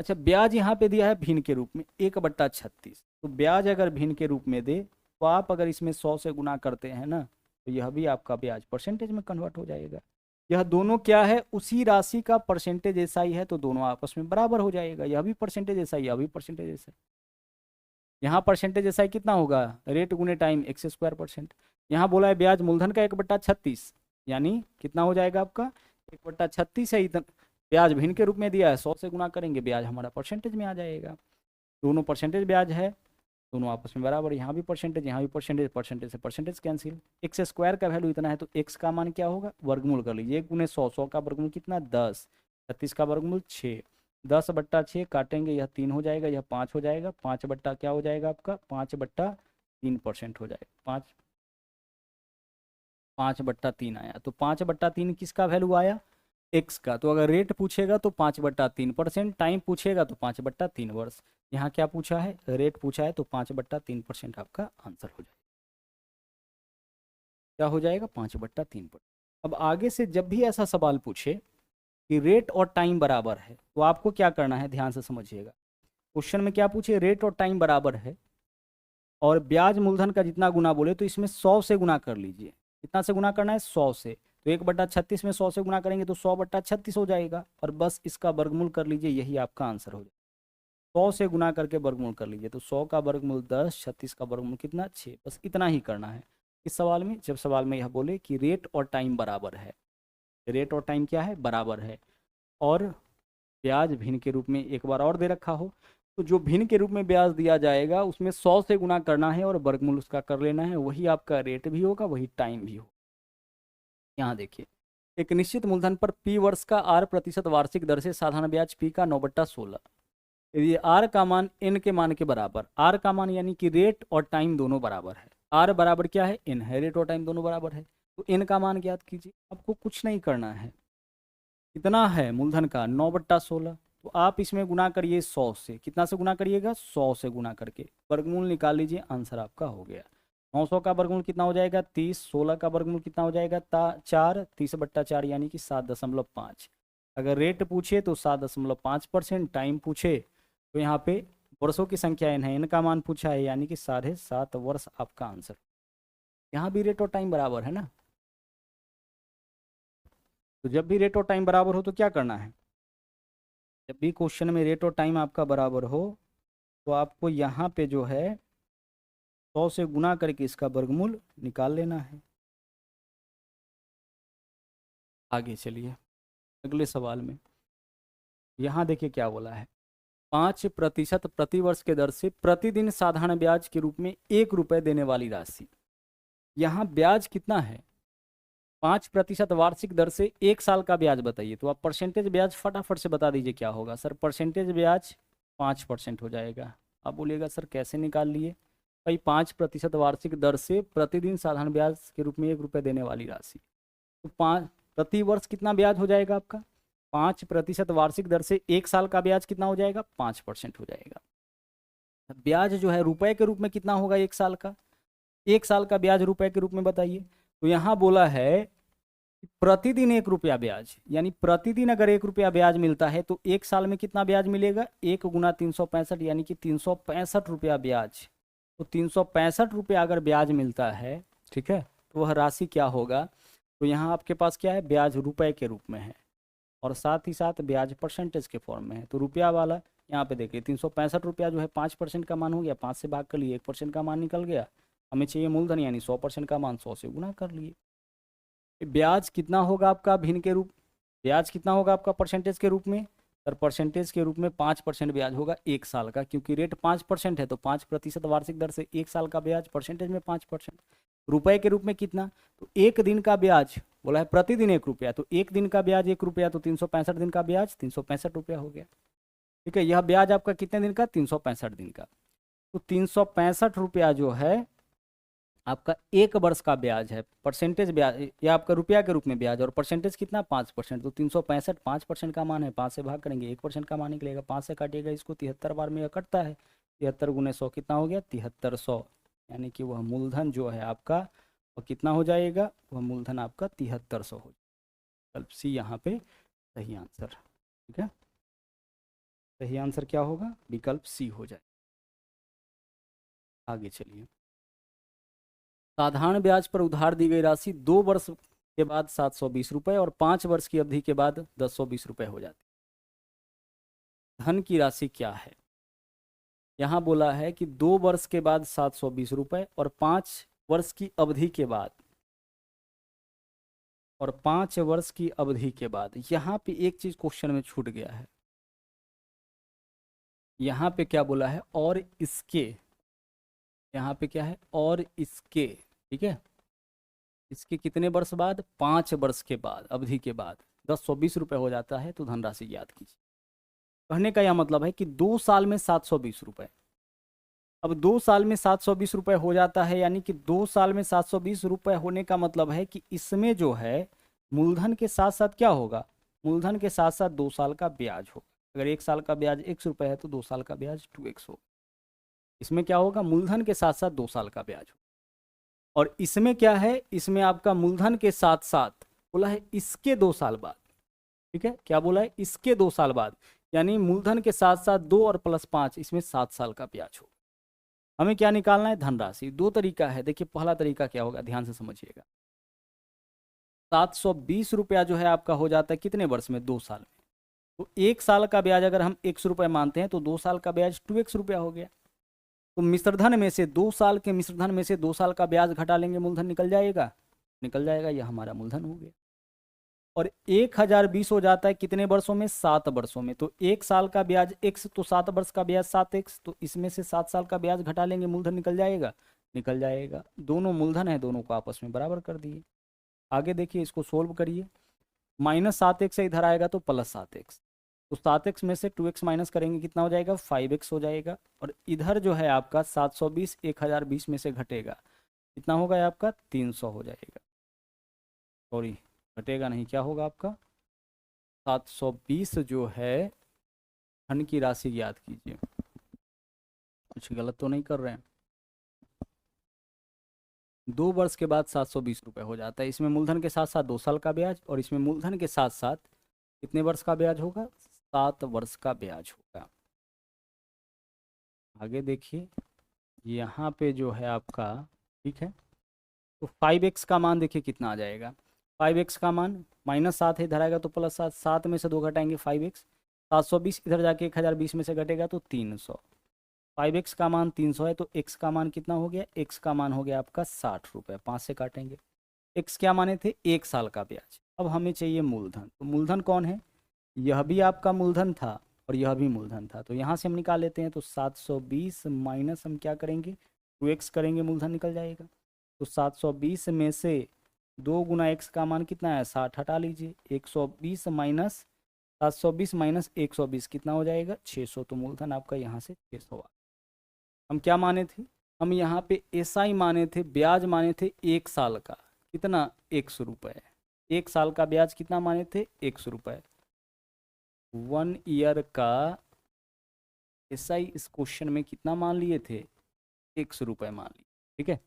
अच्छा, ब्याज यहाँ पे दिया है भिन्न के रूप में 1/36। तो ब्याज अगर भिन्न के रूप में दे, तो आप अगर इसमें 100 से गुना करते हैं ना, तो यह भी आपका ब्याज परसेंटेज में कन्वर्ट हो जाएगा। यह दोनों क्या है, उसी राशि का परसेंटेज ऐसा ही है, तो दोनों आपस में बराबर हो जाएगा। यह भी परसेंटेज ऐसा ही, यह भी परसेंटेज ऐसा। यहाँ परसेंटेज ऐसा ही कितना होगा, रेट गुने टाइम x²%। यहाँ बोला है ब्याज मूलधन का 1/36, यानी कितना हो जाएगा आपका 1/36 है। इतना ब्याज भिन्न के रूप में दिया है, 100 से गुना करेंगे, ब्याज हमारा परसेंटेज में आ जाएगा। दोनों परसेंटेज ब्याज है, दोनों आपस में बराबर। यहाँ भी परसेंटेज, यहाँ भी परसेंटेज, परसेंटेज से परसेंटेज कैंसिल। x² का वैल्यू इतना है, तो x का मान क्या होगा, वर्गमूल कर लीजिए। 1 गुने 100, 100 का वर्गमूल कितना 10, 36 का वर्गमूल 6, 10/6 काटेंगे, यह 3 हो जाएगा, यह 5 हो जाएगा। 5 बट्टा क्या हो जाएगा आपका 5/3% हो जाएगा। 5/3 आया, तो 5/3 किसका वैल्यू आया, x का। तो अगर रेट पूछेगा तो 5/3%, टाइम पूछेगा तो 5/3 वर्ष। यहाँ क्या पूछा है, रेट पूछा है, तो 5/3% आपका आंसर हो जाएगा। क्या हो जाएगा 5/3%। अब आगे से जब भी ऐसा सवाल पूछे कि रेट और टाइम बराबर है, तो आपको क्या करना है, ध्यान से समझिएगा। क्वेश्चन में क्या पूछे, रेट और टाइम बराबर है, और ब्याज मूलधन का जितना गुना बोले तो इसमें 100 से गुना कर लीजिए। कितना से गुना करना है? 100 से। तो 1/36 में 100 से गुना करेंगे तो 100/36 हो जाएगा, और बस इसका वर्गमूल कर लीजिए, यही आपका आंसर हो जाएगा। 100 से गुना करके वर्गमूल कर लीजिए, तो 100 का वर्गमूल 10, 36 का वर्गमूल कितना? 6। बस इतना ही करना है इस सवाल में। जब सवाल में यह बोले कि रेट और टाइम बराबर है, रेट और टाइम क्या है? बराबर है, और ब्याज भिन्न के रूप में एक बार और दे रखा हो, तो जो भिन्न के रूप में ब्याज दिया जाएगा उसमें 100 से गुना करना है और वर्गमूल उसका कर लेना है, वही आपका रेट भी होगा, वही टाइम भी होगा। यहाँ देखिए, एक निश्चित मूलधन पर पी वर्ष का R% वार्षिक दर से साधारण ब्याज पी का 9/16, यदि आर का मान एन के मान के बराबर, आर का मान यानी कि रेट और टाइम दोनों बराबर है, आर बराबर क्या है? एन है, रेट और टाइम दोनों बराबर है, तो एन का मान ज्ञात कीजिए। आपको कुछ नहीं करना है, कितना है मूलधन का? 9/16। तो आप इसमें गुना करिए 100 से। कितना से गुना करिएगा? 100 से गुना करके वर्गमूल निकाल लीजिए, आंसर आपका हो गया। 900 का वर्गमूल कितना हो जाएगा? 30। 16 का वर्गमूल कितना हो जाएगा? 4। 30/4 यानी कि 7.5। अगर रेट पूछे तो 7.5%, टाइम पूछे तो यहाँ पे वर्षों की संख्या n है, n का मान पूछा है, यानी कि 7.5 वर्ष आपका आंसर। यहाँ भी रेट और टाइम बराबर है ना, तो जब भी रेट और टाइम बराबर हो तो क्या करना है? जब भी क्वेश्चन में रेट और टाइम आपका बराबर हो तो आपको यहाँ पे जो है 100 से गुना करके इसका वर्गमूल निकाल लेना है। आगे चलिए अगले सवाल में, यहाँ देखिए क्या बोला है। 5% प्रतिवर्ष के दर से प्रतिदिन साधारण ब्याज के रूप में 1 रुपये देने वाली राशि। यहाँ ब्याज कितना है? 5% वार्षिक दर से 1 साल का ब्याज बताइए, तो आप परसेंटेज ब्याज फटाफट से बता दीजिए क्या होगा। सर परसेंटेज ब्याज 5% हो जाएगा। आप बोलिएगा सर कैसे निकाल लिए? भाई 5% वार्षिक दर से प्रतिदिन साधारण ब्याज के रूप में 1 रुपये देने वाली राशि, तो 5 प्रति वर्ष कितना ब्याज हो जाएगा आपका? 5% वार्षिक दर से 1 साल का ब्याज कितना हो जाएगा? 5% हो जाएगा। ब्याज जो है रुपए के रूप में कितना होगा 1 साल का? 1 साल का ब्याज रुपए के रूप में बताइए। तो यहाँ बोला है प्रतिदिन 1 रुपया ब्याज, यानी प्रतिदिन अगर 1 रुपया ब्याज मिलता है तो 1 साल में कितना ब्याज मिलेगा? 1 गुना 365, यानी कि 365 रुपया ब्याज। तो 365 रुपया अगर ब्याज मिलता है, ठीक है, तो वह राशि क्या होगा? तो यहाँ आपके पास क्या है? ब्याज रुपए के रूप में है, और साथ ही साथ ब्याज परसेंटेज के फॉर्म में है। तो रुपया वाला यहाँ पे देखिए 365 रुपया जो है 5% का मान हो गया, 5 से भाग कर लिए 1% का मान निकल गया। हमें चाहिए मूलधन, यानी 100% का मान, 100 से गुना कर लिए। ब्याज कितना होगा आपका भिन्न के रूप? ब्याज कितना होगा आपका परसेंटेज के रूप में? सर परसेंटेज के रूप में 5% ब्याज होगा 1 साल का, क्योंकि रेट 5% है, तो 5% वार्षिक दर से 1 साल का ब्याज परसेंटेज में 5%। रुपए के रूप में कितना? तो 1 दिन का ब्याज बोला है प्रतिदिन 1 रुपया, तो 1 दिन का ब्याज 1 रुपया, तो 365 दिन का ब्याज 365 रुपया हो गया। ठीक है, यह ब्याज आपका कितने दिन का? 365 दिन का। तो 365 रुपया जो है आपका 1 वर्ष का ब्याज है। परसेंटेज ब्याज या आपका रुपया के रूप में ब्याज, और परसेंटेज कितना? 5%। तो 365 5% का मान है, 5 से भाग करेंगे 1% का मान निकलेगा, 5 से काटिएगा इसको 73 बार में कटता है, 73 गुने 100 कितना हो गया? 7300, यानी कि वह मूलधन जो है आपका वह कितना हो जाएगा? वह मूलधन आपका 7300 हो जाएगा। विकल्प सी यहाँ पे सही आंसर। ठीक है, सही आंसर क्या होगा? विकल्प सी हो जाए। आगे चलिए, साधारण ब्याज पर उधार दी गई राशि 2 वर्ष के बाद 720 रुपये और 5 वर्ष की अवधि के बाद 1020 रुपये हो जाती है। धन की राशि क्या है? यहाँ बोला है कि 2 वर्ष के बाद 720 रुपये और 5 वर्ष की अवधि के बाद, और 5 वर्ष की अवधि के बाद। यहाँ पे एक चीज क्वेश्चन में छूट गया है, यहाँ पे क्या बोला है? और इसके, यहाँ पे क्या है? और इसके, ठीक है, इसके कितने वर्ष बाद? 5 वर्ष के बाद, अवधि के बाद 1020 रुपये हो जाता है, तो धनराशि याद कीजिए। कहने का यह मतलब है कि 2 साल में 720 रुपये, अब 2 साल में 720 रुपये हो जाता है, यानी कि 2 साल में 720 रुपये होने का मतलब है कि इसमें जो है मूलधन के साथ साथ क्या होगा? मूलधन के साथ साथ 2 साल का ब्याज होगा। अगर 1 साल का ब्याज 1 रुपये है तो 2 साल का ब्याज 2x होगा। इसमें क्या होगा? मूलधन के साथ साथ 2 साल का ब्याज होगा। और इसमें क्या है? इसमें आपका मूलधन के साथ साथ बोला है इसके 2 साल बाद। ठीक है, क्या बोला है? इसके 2 साल बाद, यानी मूलधन के साथ साथ 2 और +5, इसमें 7 साल का ब्याज होगा। हमें क्या निकालना है, धनराशि। दो तरीका है, देखिए पहला तरीका क्या होगा, ध्यान से समझिएगा। 720 रुपया जो है आपका हो जाता है कितने वर्ष में, 2 साल में। तो 1 साल का ब्याज अगर हम ₹100 मानते हैं तो 2 साल का ब्याज 2x रुपया हो गया। तो मिश्रधन में से 2 साल के मिश्रधन में से 2 साल का ब्याज घटा लेंगे, मूलधन निकल जाएगा, निकल जाएगा, यह हमारा मूलधन हो गया। और 1020 हो जाता है कितने वर्षों में, 7 वर्षों में। तो 1 साल का ब्याज x, तो 7 वर्ष का ब्याज 7x, तो इसमें से 7 साल का ब्याज घटा लेंगे, मूलधन निकल जाएगा, निकल जाएगा। दोनों मूलधन है, दोनों को आपस में बराबर कर दिए। आगे देखिए, इसको सोल्व करिए। -7x से इधर आएगा तो +7x, तो 7x में से 2x माइनस करेंगे, कितना हो जाएगा, 5x हो जाएगा। और इधर जो है आपका 720 1020 में से घटेगा, कितना होगा आपका, 300 हो जाएगा। सॉरी, घटेगा नहीं, क्या होगा आपका, 720 जो है धन की राशि याद कीजिए, कुछ गलत तो नहीं कर रहे हैं। 2 वर्ष के बाद 720 रुपये हो जाता है। इसमें मूलधन के साथ साथ 2 साल का ब्याज, और इसमें मूलधन के साथ साथ कितने वर्ष का ब्याज होगा, 7 वर्ष का ब्याज होगा। आगे देखिए, यहाँ पे जो है आपका, ठीक है, तो 5x का मान देखिए कितना आ जाएगा। 5x का मान -7 है, इधर आएगा तो +7, 7 में से 2 घटाएंगे 5x, 720 इधर जाके 1020 में से घटेगा तो 300। 5x का मान 300 है, तो x का मान कितना हो गया, x का मान हो गया आपका 60 रुपये, 5 से काटेंगे। x क्या माने थे, 1 साल का ब्याज। अब हमें चाहिए मूलधन, तो मूलधन कौन है, यह भी आपका मूलधन था और यह भी मूलधन था, तो यहाँ से हम निकाल लेते हैं। तो 720 माइनस हम क्या करेंगे, 2x करेंगे, मूलधन निकल जाएगा। तो 720 में से 2 गुना x का मान कितना है, 60, हटा लीजिए। 120 माइनस 720 माइनस 120 कितना हो जाएगा, 600। तो मूलधन आपका यहाँ से 600। हम क्या माने थे, हम यहाँ पे SI माने थे, ब्याज माने थे 1 साल का, कितना, 100 रुपये। 1 साल का ब्याज कितना माने थे, 100 रुपये। 1 ईयर का SI इस क्वेश्चन में कितना मान लिए थे, 100 रुपये मान लिए, ठीक है।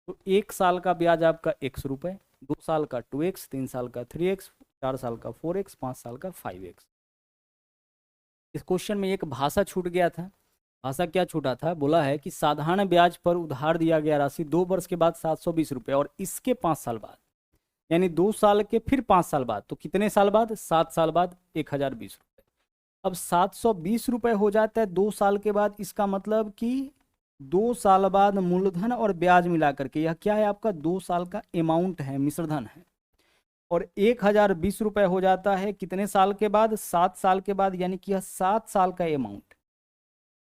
तो 1 साल का ब्याज आपका 100 रुपये, 2 साल का 2x, 3 साल का 3x, 4 साल का 4x, 5 साल का 5x। इस क्वेश्चन में एक भाषा छूट गया था। भाषा क्या छूटा था, बोला है कि साधारण ब्याज पर उधार दिया गया राशि 2 वर्ष के बाद 720 रुपये और इसके 5 साल बाद, यानी 2 साल के फिर 5 साल बाद, तो कितने साल बाद, 7 साल बाद 1020 रुपये। अब 720 रुपये हो जाता है 2 साल के बाद, इसका मतलब कि 2 साल बाद मूलधन और ब्याज मिलाकर के यह क्या है आपका, 2 साल का अमाउंट है, मिश्रधन है। और 1020 रुपये हो जाता है कितने साल के बाद, 7 साल के बाद, यानी कि यह 7 साल का अमाउंट।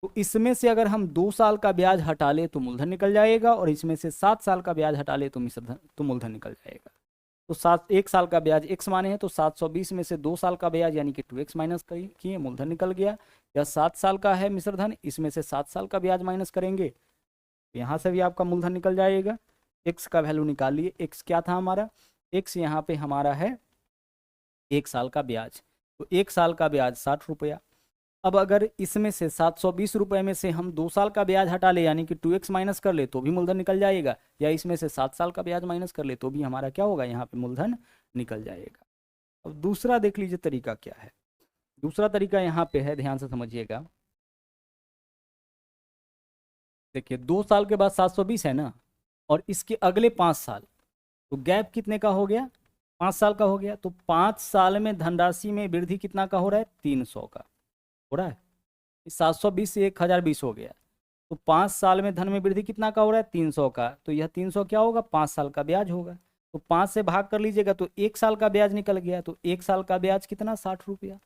तो इसमें से अगर हम 2 साल का ब्याज हटा ले तो मूलधन निकल जाएगा, और इसमें से 7 साल का ब्याज हटा ले तो मिश्रधन, तो मूलधन निकल जाएगा। तो 1 साल का ब्याज x माने हैं, तो 720 में से 2 साल का ब्याज यानी कि 2x माइनस किए, मूलधन निकल गया। यह 7 साल का है मिश्रधन, इसमें से 7 साल का ब्याज माइनस करेंगे, यहाँ से भी आपका मूलधन निकल जाएगा। x का वैल्यू निकाल लिए, x क्या था हमारा, x यहाँ पे हमारा है 1 साल का ब्याज, तो 1 साल का ब्याज 60 रुपया। अब अगर इसमें से 720 रुपये में से हम 2 साल का ब्याज हटा ले, यानी कि 2x माइनस कर ले, तो भी मूलधन निकल जाएगा, या इसमें से 7 साल का ब्याज माइनस कर ले तो भी हमारा क्या होगा, यहाँ पे मूलधन निकल जाएगा। अब दूसरा देख लीजिए तरीका क्या है। दूसरा तरीका यहाँ पे है, ध्यान से समझिएगा। देखिए 2 साल के बाद 720 है ना, और इसके अगले 5 साल, तो गैप कितने का हो गया, 5 साल का हो गया। तो 5 साल में धनराशि में वृद्धि कितना का हो रहा है, 300 का हो रहा है। 720 से 1020 हो गया, तो 5 साल में धन में वृद्धि कितना का हो रहा है, 300 का। तो यह 300 क्या होगा, 5 साल का ब्याज होगा। तो 5 से भाग कर लीजिएगा तो 1 साल का ब्याज निकल गया। तो 1 साल का ब्याज कितना, 60 रुपया।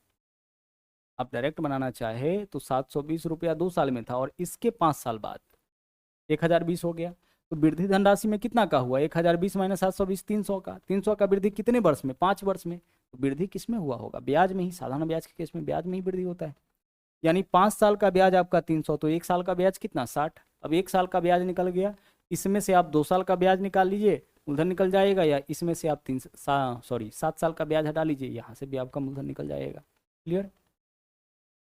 आप डायरेक्ट बनाना चाहे तो 720 रुपया 2 साल में था, और इसके 5 साल बाद 1020 हो गया। तो वृद्धि धनराशि में कितना का हुआ, 1020 माइनस 720, 300 का। 300 का वृद्धि कितने वर्ष में, 5 वर्ष में। तो वृद्धि किस में हुआ होगा, ब्याज में ही। साधारण ब्याज के केस में ब्याज में ही वृद्धि होता है। यानी 5 साल का ब्याज आपका 300, तो 1 साल का ब्याज कितना, 60। अब 1 साल का ब्याज निकल गया, इसमें से आप 2 साल का ब्याज निकाल लीजिए, मूलधन निकल जाएगा। या इसमें से आप 7 साल का ब्याज हटा लीजिए, यहाँ से भी आपका मूलधन निकल जाएगा। क्लियर।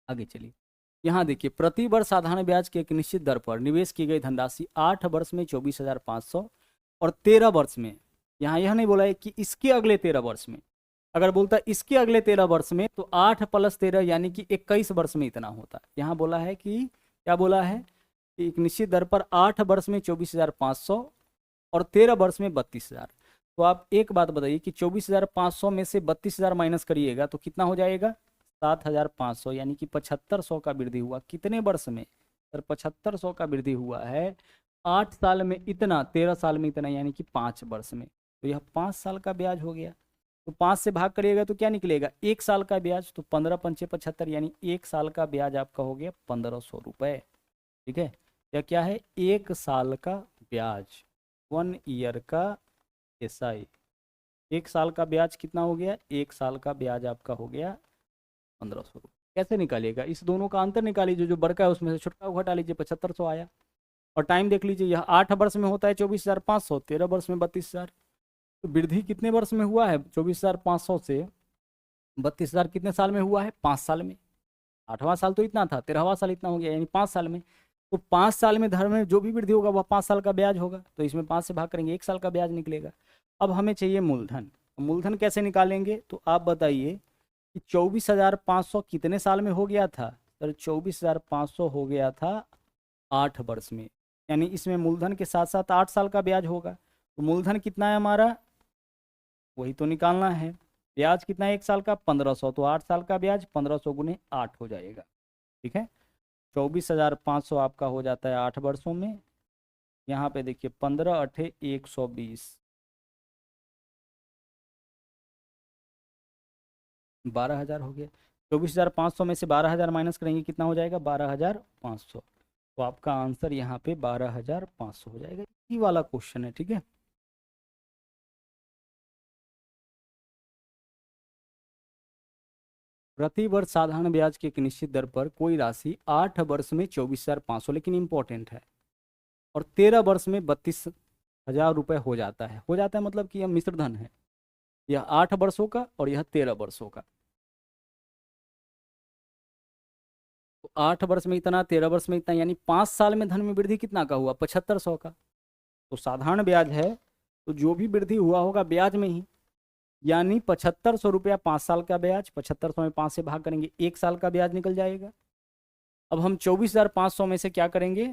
आगे चलिए, यहाँ देखिए, प्रति वर्ष साधारण ब्याज के एक निश्चित दर पर निवेश की गई धनराशि 8 वर्ष में 24,500 और 13 वर्ष में, यहाँ यह नहीं बोला है कि इसके अगले 13 वर्ष में। अगर बोलता है इसके अगले 13 वर्ष में, तो 8 + 13 यानी कि 21 वर्ष में इतना होता है। यहाँ बोला है कि क्या बोला है, एक निश्चित दर पर 8 वर्ष में 24,500 और 13 वर्ष में 32,000। तो आप एक बात बताइए कि 24,500 में से 32,000 माइनस करिएगा तो कितना हो जाएगा? 7,500, यानी कि 7,500 का वृद्धि हुआ। कितने वर्ष में सर? 7,500 का वृद्धि हुआ है। 8 साल में इतना, 13 साल में इतना, यानी कि 5 वर्ष में। तो यह 5 साल का ब्याज हो गया। तो 5 से भाग करिएगा तो क्या निकलेगा? 1 साल का ब्याज। तो 15 पंचे 75, यानी 1 साल का ब्याज आपका हो गया 1,500 रुपये। ठीक है, यह क्या है? 1 साल का ब्याज, 1 ईयर का एसआई। 1 साल का ब्याज कितना हो गया? 1 साल का ब्याज आपका हो गया 1,500 रुपये। कैसे निकालिएगा? इस दोनों का अंतर निकाल लीजिए, जो बड़का है उसमें से छोटा को हटा लीजिए, 7,500 आया। और टाइम देख लीजिए, यह 8 वर्ष में होता है 24,500, 13 वर्ष में 32,000। तो वृद्धि कितने वर्ष में हुआ है? 24,500 से 32,000 कितने साल में हुआ है? 5 साल में। 8वां साल तो इतना था, 13वां साल इतना हो गया, यानी 5 साल में। तो 5 साल में धर्म में जो भी वृद्धि होगा वह 5 साल का ब्याज होगा। तो इसमें 5 से भाग करेंगे, 1 साल का ब्याज निकलेगा। अब हमें चाहिए मूलधन। मूलधन कैसे निकालेंगे? तो आप बताइए कि 24,500 कितने साल में हो गया था? सर 24,500 हो गया था 8 वर्ष में, यानी इसमें मूलधन के साथ साथ 8 साल का ब्याज होगा। तो मूलधन कितना है हमारा? वही तो निकालना है। ब्याज कितना है 1 साल का? 1,500। तो 8 साल का ब्याज 1,500 गुने 8 हो जाएगा। ठीक है, 24,500 आपका हो जाता है 8 वर्षों में। यहाँ पे देखिए 15 अठे 120, 12,000 हो गया। 24,500 में से 12,000 माइनस करेंगे, कितना हो जाएगा? 12,500। तो आपका आंसर यहाँ पे 12,500 हो जाएगा। ये वाला क्वेश्चन है। ठीक है, प्रति वर्ष साधारण ब्याज की एक निश्चित दर पर कोई राशि 8 वर्ष में 24,500, लेकिन इंपॉर्टेंट है, और 13 वर्ष में 32,000 रुपये हो जाता है। हो जाता है मतलब कि यह मिश्र धन है, यह 8 वर्षों का और यह 13 वर्षों का। तो 8 वर्ष में इतना, 13 वर्ष में इतना, यानी 5 साल में धन में वृद्धि कितना का हुआ? 7,500 का। तो साधारण ब्याज है, तो जो भी वृद्धि हुआ होगा ब्याज में ही, यानी 7,500 रुपया 5 साल का ब्याज। 7,500 में 5 से भाग करेंगे, 1 साल का ब्याज निकल जाएगा। अब हम 24,500 में से क्या करेंगे?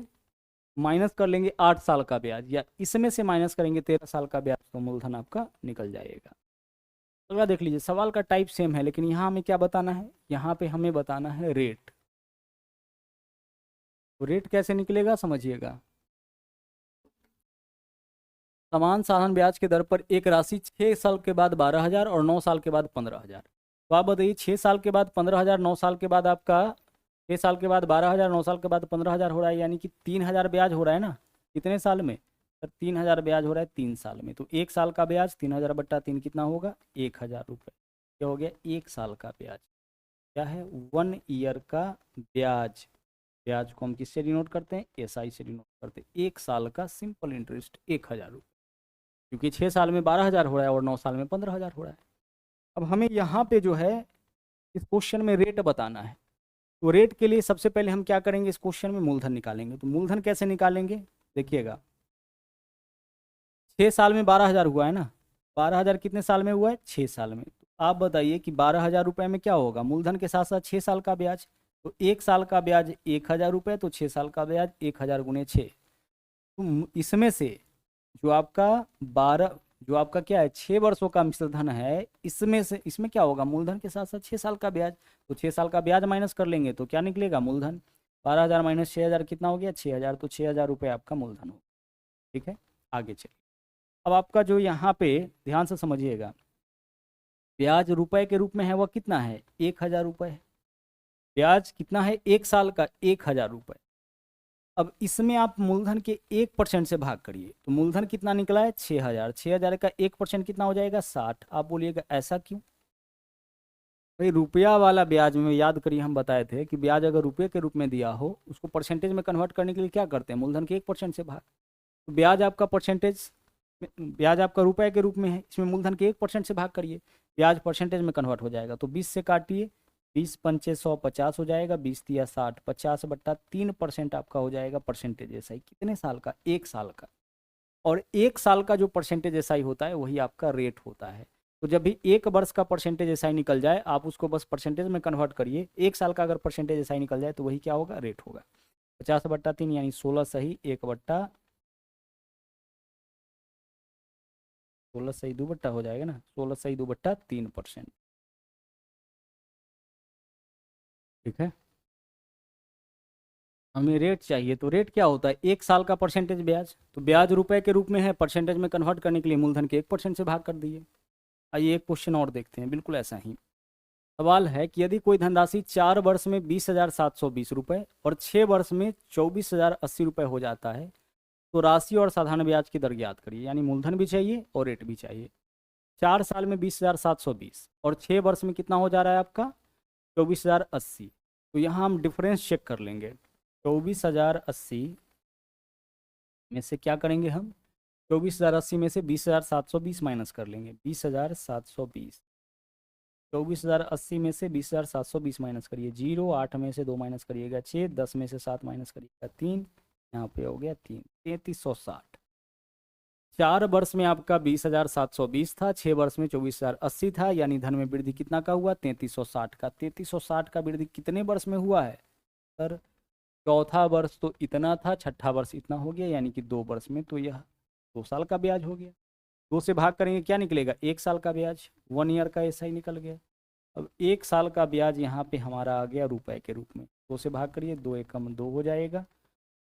माइनस कर लेंगे 8 साल का ब्याज, या इसमें से माइनस करेंगे 13 साल का ब्याज, तो मूलधन आपका निकल जाएगा। अगला देख लीजिए, सवाल का टाइप सेम है, लेकिन यहाँ हमें क्या बताना है? यहाँ पे हमें बताना है रेट। तो रेट कैसे निकलेगा समझिएगा। समान साधारण ब्याज के दर पर एक राशि 6 साल के बाद 12,000 और 9 साल के बाद 15,000। तो आप बताइए, 6 साल के बाद 15,000, 9 साल के बाद आपका 6 साल के बाद 12,000, 9 साल के बाद 15,000 हो रहा है, यानी कि 3,000 ब्याज हो रहा है ना। कितने साल में सर? 3,000 ब्याज हो रहा है 3 साल में। तो 1 साल का ब्याज 3,000 बट्टा 3 कितना होगा? 1,000 रुपये। क्या हो गया? 1 साल का ब्याज। क्या है? 1 ईयर का ब्याज। ब्याज को हम किससे डिनोट करते हैं? एसआई से डिनोट करते हैं। 1 साल का सिंपल इंटरेस्ट 1,000 रुपये, क्योंकि 6 साल में 12,000 हो रहा है और 9 साल में 15,000 हो रहा है। अब हमें यहाँ पे जो है इस क्वेश्चन में रेट बताना है। तो रेट के लिए सबसे पहले हम क्या करेंगे? इस क्वेश्चन में मूलधन निकालेंगे। तो मूलधन कैसे निकालेंगे? देखिएगा, 6 साल में 12,000 हुआ है ना। 12,000 कितने साल में हुआ है? 6 साल में। तो आप बताइए कि 12,000 रुपये में क्या होगा? मूलधन के साथ साथ 6 साल का ब्याज। तो 1 साल का ब्याज 1,000 रुपये, तो 6 साल का ब्याज 1,000 गुने 6। तो इसमें से जो आपका 12, जो आपका क्या है 6 वर्षों का मिश्रधन है, इसमें से इसमें क्या होगा? मूलधन के साथ साथ 6 साल का ब्याज। तो 6 साल का ब्याज माइनस कर लेंगे तो क्या निकलेगा? मूलधन। 12,000 माइनस 6,000 कितना हो गया? 6,000। तो 6,000 रुपये आपका मूलधन हो। ठीक है, आगे चलिए। अब आपका जो यहाँ पे ध्यान से समझिएगा, ब्याज रुपए के रूप में है, वह कितना है? 1,000 रुपये है। ब्याज कितना है? 1 साल का 1,000 रुपये। अब इसमें आप मूलधन के 1% से भाग करिए, तो मूलधन कितना निकला है? 6,000। 6,000 का 1% कितना हो जाएगा? 60। आप बोलिएगा ऐसा क्यों? भाई रुपया वाला ब्याज में याद करिए, हम बताए थे कि ब्याज अगर रुपये के रूप में दिया हो, उसको परसेंटेज में कन्वर्ट करने के लिए क्या करते हैं? मूलधन के 1% से भाग। तो ब्याज आपका परसेंटेज, ब्याज आपका रुपए के रूप में है, इसमें मूलधन के 1% से भाग करिए, ब्याज परसेंटेज में कन्वर्ट हो जाएगा। तो 20 से काटिए, 20 पंचे 100, 50 हो जाएगा। 20 तिया 60, 50 बट्टा 3% आपका हो जाएगा परसेंटेज एसआई। कितने साल का? 1 साल का। और 1 साल का जो परसेंटेज एसआई होता है वही आपका रेट होता है। तो जब भी 1 वर्ष का परसेंटेज एसआई निकल जाए, आप उसको बस परसेंटेज में कन्वर्ट करिए। 1 साल का अगर परसेंटेज एसआई निकल जाए तो वही क्या होगा? रेट होगा। 50/3 यानी 16 सही 16 सही 2 हो जाएगा ना, 16 सही 2/3%। ठीक है, हमें रेट चाहिए, तो रेट क्या होता है, 1 साल का परसेंटेज ब्याज, तो ब्याज रुपए के रूप में है, परसेंटेज में कन्वर्ट करने के लिए मूलधन के 1% से भाग कर दिए। आइए एक क्वेश्चन और देखते हैं, बिल्कुल ऐसा ही सवाल है कि यदि कोई धनराशि 4 वर्ष में 20,720 रुपये और 6 वर्ष में 24,080 रुपये हो जाता है, तो राशि और साधारण ब्याज की दर ज्ञात करिए, यानी मूलधन भी चाहिए और रेट भी चाहिए। 4 साल में 20,720 और 6 वर्ष में कितना हो जा रहा है आपका 24,080, तो यहाँ हम डिफरेंस चेक कर लेंगे। 24,080 में से क्या करेंगे हम, 24,080 में से 20,720 माइनस कर लेंगे, 20,720। 24,080 में से 20,720 माइनस करिए 0, 8 में से 2 माइनस करिएगा 6, 10 में से 7 माइनस करिएगा 3, यहाँ पे हो गया 3, 3360। 4 वर्ष में आपका 20,720 था, 6 वर्ष में 24,080 था, यानी धन में वृद्धि कितना का हुआ 3360 का। 3360 का वृद्धि कितने वर्ष में हुआ है सर, चौथा वर्ष तो इतना था, छठा वर्ष इतना हो गया, यानी कि 2 वर्ष में, तो यह 2 साल का ब्याज हो गया। 2 से भाग करेंगे क्या निकलेगा, 1 साल का ब्याज, 1 ईयर का ऐसा ही निकल गया। अब 1 साल का ब्याज यहाँ पे हमारा आ गया रुपए के रूप में, 2 से भाग करिए, 2 एकम 2 हो जाएगा,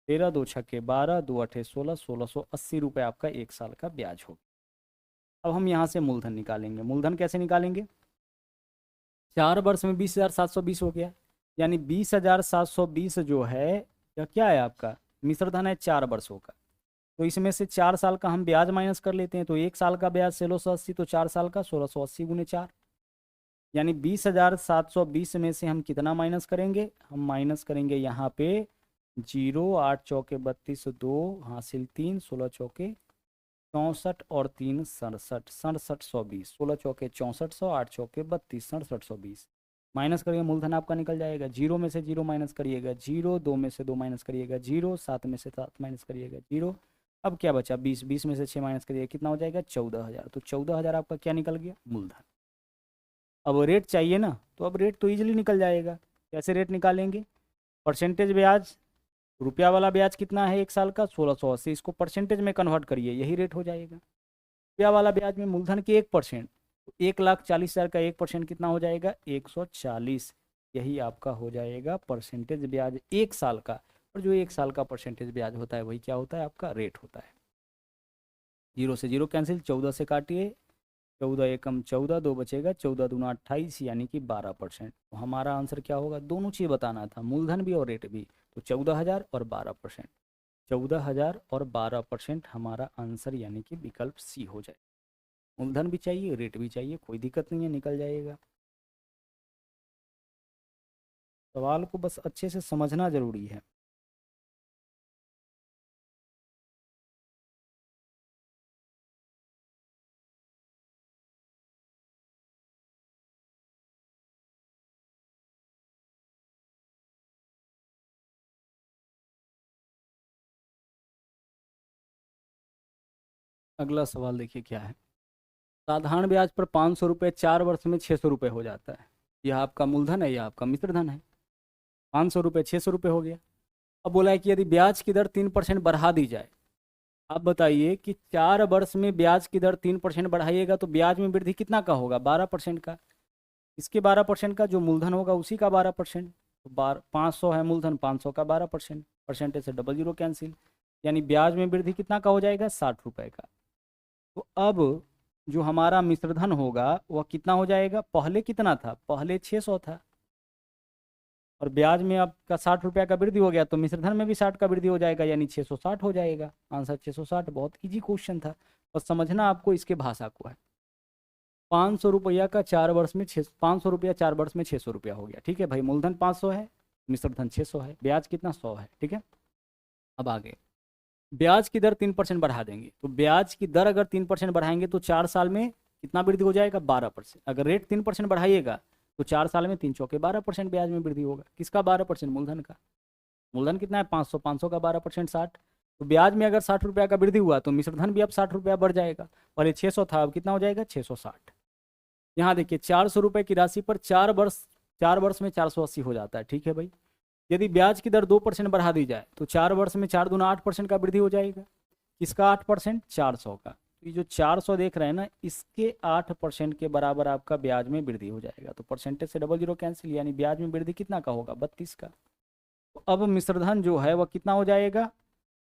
13 2 छक्के 12, 2 अठे 16, 1680 रुपये आपका 1 साल का ब्याज होगा। अब हम यहाँ से मूलधन निकालेंगे, मूलधन कैसे निकालेंगे, 4 वर्ष में 20,720 हो गया, यानी 20,720 जो है यह क्या है आपका मिश्र धन है 4 वर्षों का, तो इसमें से 4 साल का हम ब्याज माइनस कर लेते हैं, तो 1 साल का ब्याज 1680, तो 4 साल का 1680 गुने 4, यानी 20,720 में से हम कितना माइनस करेंगे, हम माइनस करेंगे यहाँ पे 0, 8 चौके 32, 2 हासिल 3, 16 चौके 64 और 3 67, 6720, 16 चौके 6400, 8 चौके 32, 6720 माइनस करिए, मूलधन आपका निकल जाएगा। 0 में से 0 माइनस करिएगा 0, 2 में से 2 माइनस करिएगा 0, 7 में से 7 माइनस करिएगा 0, अब क्या बचा 20, 20 में से 6 माइनस करिएगा कितना हो जाएगा 14,000, तो 14,000 आपका क्या निकल गया मूलधन। अब रेट चाहिए ना, तो अब रेट तो ईजिली निकल जाएगा, कैसे रेट निकालेंगे, परसेंटेज ब्याज, रुपया वाला ब्याज कितना है 1 साल का 1680, इसको परसेंटेज में कन्वर्ट करिए, यही रेट हो जाएगा। रुपया वाला ब्याज में मूलधन के 1%, तो 1,40,000 का 1% कितना हो जाएगा 140, यही आपका हो जाएगा परसेंटेज ब्याज 1 साल का। और जो 1 साल का परसेंटेज ब्याज होता है वही क्या होता है आपका रेट होता है। 0 से 0 कैंसिल, 14 से काटिए, 14 एकम 14, 2 बचेगा, 14 दूना 28, यानी कि 12%। तो हमारा आंसर क्या होगा, दोनों चीज़ बताना था, मूलधन भी और रेट भी, तो 14,000 और 12%, 14,000 और 12% हमारा आंसर, यानी कि विकल्प सी हो जाए। मूलधन भी चाहिए रेट भी चाहिए, कोई दिक्कत नहीं है, निकल जाएगा। सवाल को बस अच्छे से समझना जरूरी है। अगला सवाल देखिए क्या है, साधारण ब्याज पर 500 रुपये 4 वर्ष में 600 रुपये हो जाता है, यह आपका मूलधन है, यह आपका मिश्र धन है। 500 रुपये 600 रुपये हो गया। अब बोला है कि यदि ब्याज की दर 3% बढ़ा दी जाए, आप बताइए कि 4 वर्ष में ब्याज की दर 3% बढ़ाइएगा तो ब्याज में वृद्धि कितना का होगा 12% का, इसके 12% का जो मूलधन होगा उसी का 12%, तो 500 है मूलधन, 500 का 12%, परसेंटेज से डबल जीरो कैंसिल, यानी ब्याज में वृद्धि कितना का हो जाएगा 60 रुपये का। तो अब जो हमारा मिश्रधन होगा वह कितना हो जाएगा, पहले कितना था, पहले 600 था, और ब्याज में आपका 60 रुपये का वृद्धि हो गया, तो मिश्रधन में भी 60 का वृद्धि हो जाएगा, यानी 660 हो जाएगा। आंसर 660, बहुत इजी क्वेश्चन था, और समझना आपको इसके भाषा को है। 500 रुपया का 4 वर्ष में 500 रुपया 4 वर्ष में 600 रुपया हो गया, ठीक है भाई, मूलधन 500 है, मिश्रधन 600 है, ब्याज कितना 100 है, ठीक है। अब आगे ब्याज की दर 3% बढ़ा देंगे, तो ब्याज की दर अगर 3% बढ़ाएंगे तो 4 साल में कितना वृद्धि हो जाएगा 12%। अगर रेट 3% बढ़ाइएगा तो 4 साल में 3 चौके 12% ब्याज में वृद्धि होगा। किसका 12%, मूलधन का। मूलधन कितना है 500, 500 का 12% 60, तो ब्याज में अगर 60 रुपया का वृद्धि हुआ तो मिश्रधन भी अब 60 रुपया बढ़ जाएगा, पहले 600 था अब कितना हो जाएगा 660। यहाँ देखिए 400 रुपये की राशि पर 4 वर्ष में 480 हो जाता है, ठीक है भाई। यदि ब्याज की दर 2% बढ़ा दी जाए तो 4 वर्ष में 4 दूना 8% का वृद्धि हो जाएगा। किसका 8%? 400 का। तो ये जो 400 देख रहे हैं ना, इसके 8% के बराबर आपका ब्याज में वृद्धि हो जाएगा। तो परसेंटेज से डबल जीरो कैंसिल, यानी ब्याज में वृद्धि कितना का होगा? 32 का। तो अब मिश्रधन जो है वह कितना हो जाएगा?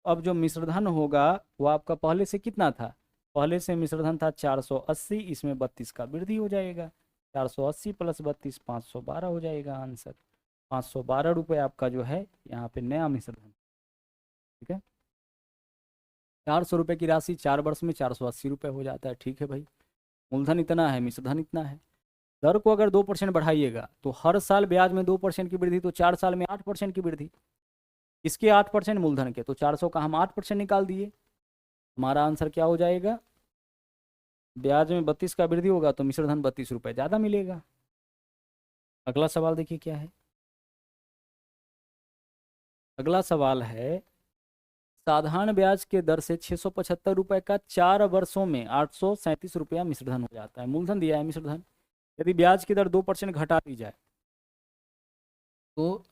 अब जो मिश्रधन होगा वो आपका पहले से कितना था? पहले से मिश्रधन था 480, इसमें 32 का वृद्धि हो जाएगा। 480 प्लस 32 512 हो जाएगा आंसर। 512 रुपये आपका जो है यहाँ पे नया मिश्रधन। ठीक है, 400 रुपये की राशि 4 वर्ष में 480 रुपये हो जाता है। ठीक है भाई, मूलधन इतना है, मिश्रधन इतना है। दर को अगर 2% बढ़ाइएगा तो हर साल ब्याज में 2% की वृद्धि, तो 4 साल में 8% की वृद्धि। इसके 8% मूलधन के, तो 400 का हम 8% निकाल दिए। हमारा आंसर क्या हो जाएगा? ब्याज में 32 का वृद्धि होगा तो मिश्रधन 32 रुपये ज़्यादा मिलेगा। अगला सवाल देखिए क्या है। अगला सवाल है, साधारण ब्याज के दर से 675 रुपये का 4 वर्षों में 837 रुपया मिश्रधन हो जाता है। मूलधन दिया है मिश्रधन। यदि ब्याज की दर 2% घटा दी जाए तो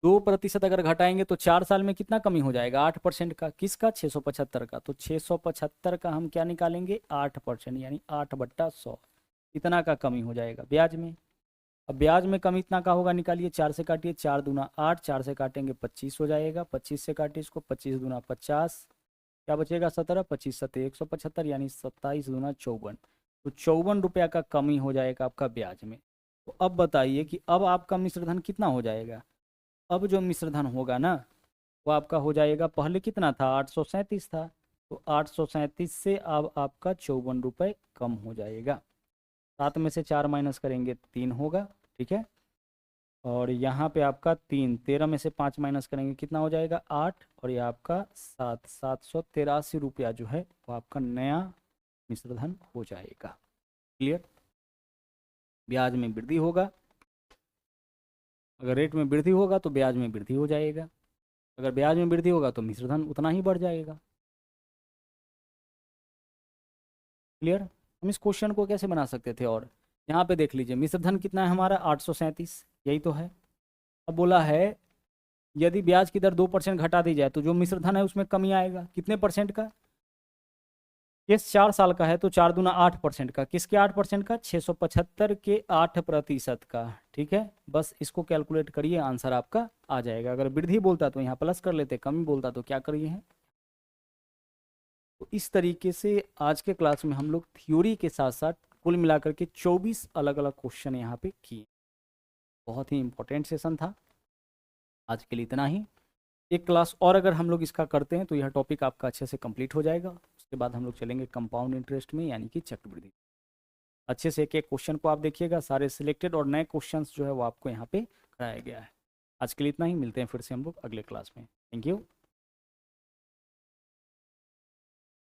2% अगर घटाएंगे तो 4 साल में कितना कमी हो जाएगा? 8% का। किसका? 675 का। तो 675 का हम क्या निकालेंगे? 8%, यानी 8/100 इतना का कमी हो जाएगा ब्याज में। अब ब्याज में कमी इतना का होगा, निकालिए। 4 से काटिए, 4 दूना 8, 4 से काटेंगे 25 हो जाएगा। 25 से काटिए इसको, 25 दूना 50, क्या बचेगा? 17, 25 सत्ते 175, यानी 27 दूना 54। तो 54 रुपया का कमी हो जाएगा आपका ब्याज में। तो अब बताइए कि अब आपका मिश्रधन कितना हो जाएगा? अब जो मिश्रधन होगा ना वो आपका हो जाएगा, पहले कितना था? 837 था। तो 837 से अब आपका 54 रुपये कम हो जाएगा। 7 में से 4 माइनस करेंगे 3 होगा। ठीक है, और यहाँ पे आपका 3, 13 में से 5 माइनस करेंगे कितना हो जाएगा? 8, और ये आपका 783 रुपया जो है वो आपका नया मिश्रधन हो जाएगा। क्लियर? ब्याज में वृद्धि होगा, अगर रेट में वृद्धि होगा तो ब्याज में वृद्धि हो जाएगा। अगर ब्याज में वृद्धि होगा तो मिश्रधन उतना ही बढ़ जाएगा। क्लियर? हम इस क्वेश्चन को कैसे बना सकते थे? और यहाँ पे देख लीजिए, मिश्रधन कितना है हमारा? 837, यही तो है। अब बोला है यदि ब्याज की दर 2% घटा दी जाए तो जो मिश्रधन है उसमें कमी आएगा। कितने परसेंट का? केस 4 साल का है तो 4 दूना 8% का। किसके 8% का? 675 के 8% का। ठीक है, बस इसको कैलकुलेट करिए, आंसर आपका आ जाएगा। अगर वृद्धि बोलता तो यहाँ प्लस कर लेते, कमी बोलता तो क्या करिए हैं। तो इस तरीके से आज के क्लास में हम लोग थ्योरी के साथ साथ कुल मिलाकर के 24 अलग अलग क्वेश्चन यहाँ पे किए। बहुत ही इंपॉर्टेंट सेशन था। आज के लिए इतना ही। एक क्लास और अगर हम लोग इसका करते हैं तो यह टॉपिक आपका अच्छे से कंप्लीट हो जाएगा। उसके बाद हम लोग चलेंगे कंपाउंड इंटरेस्ट में, यानी कि चक्रवृद्धि। अच्छे से एक एक क्वेश्चन को आप देखिएगा, सारे सिलेक्टेड और नए क्वेश्चंस जो है वो आपको यहाँ पे कराया गया है। आज के लिए इतना ही, मिलते हैं फिर से हम लोग अगले क्लास में। Thank you.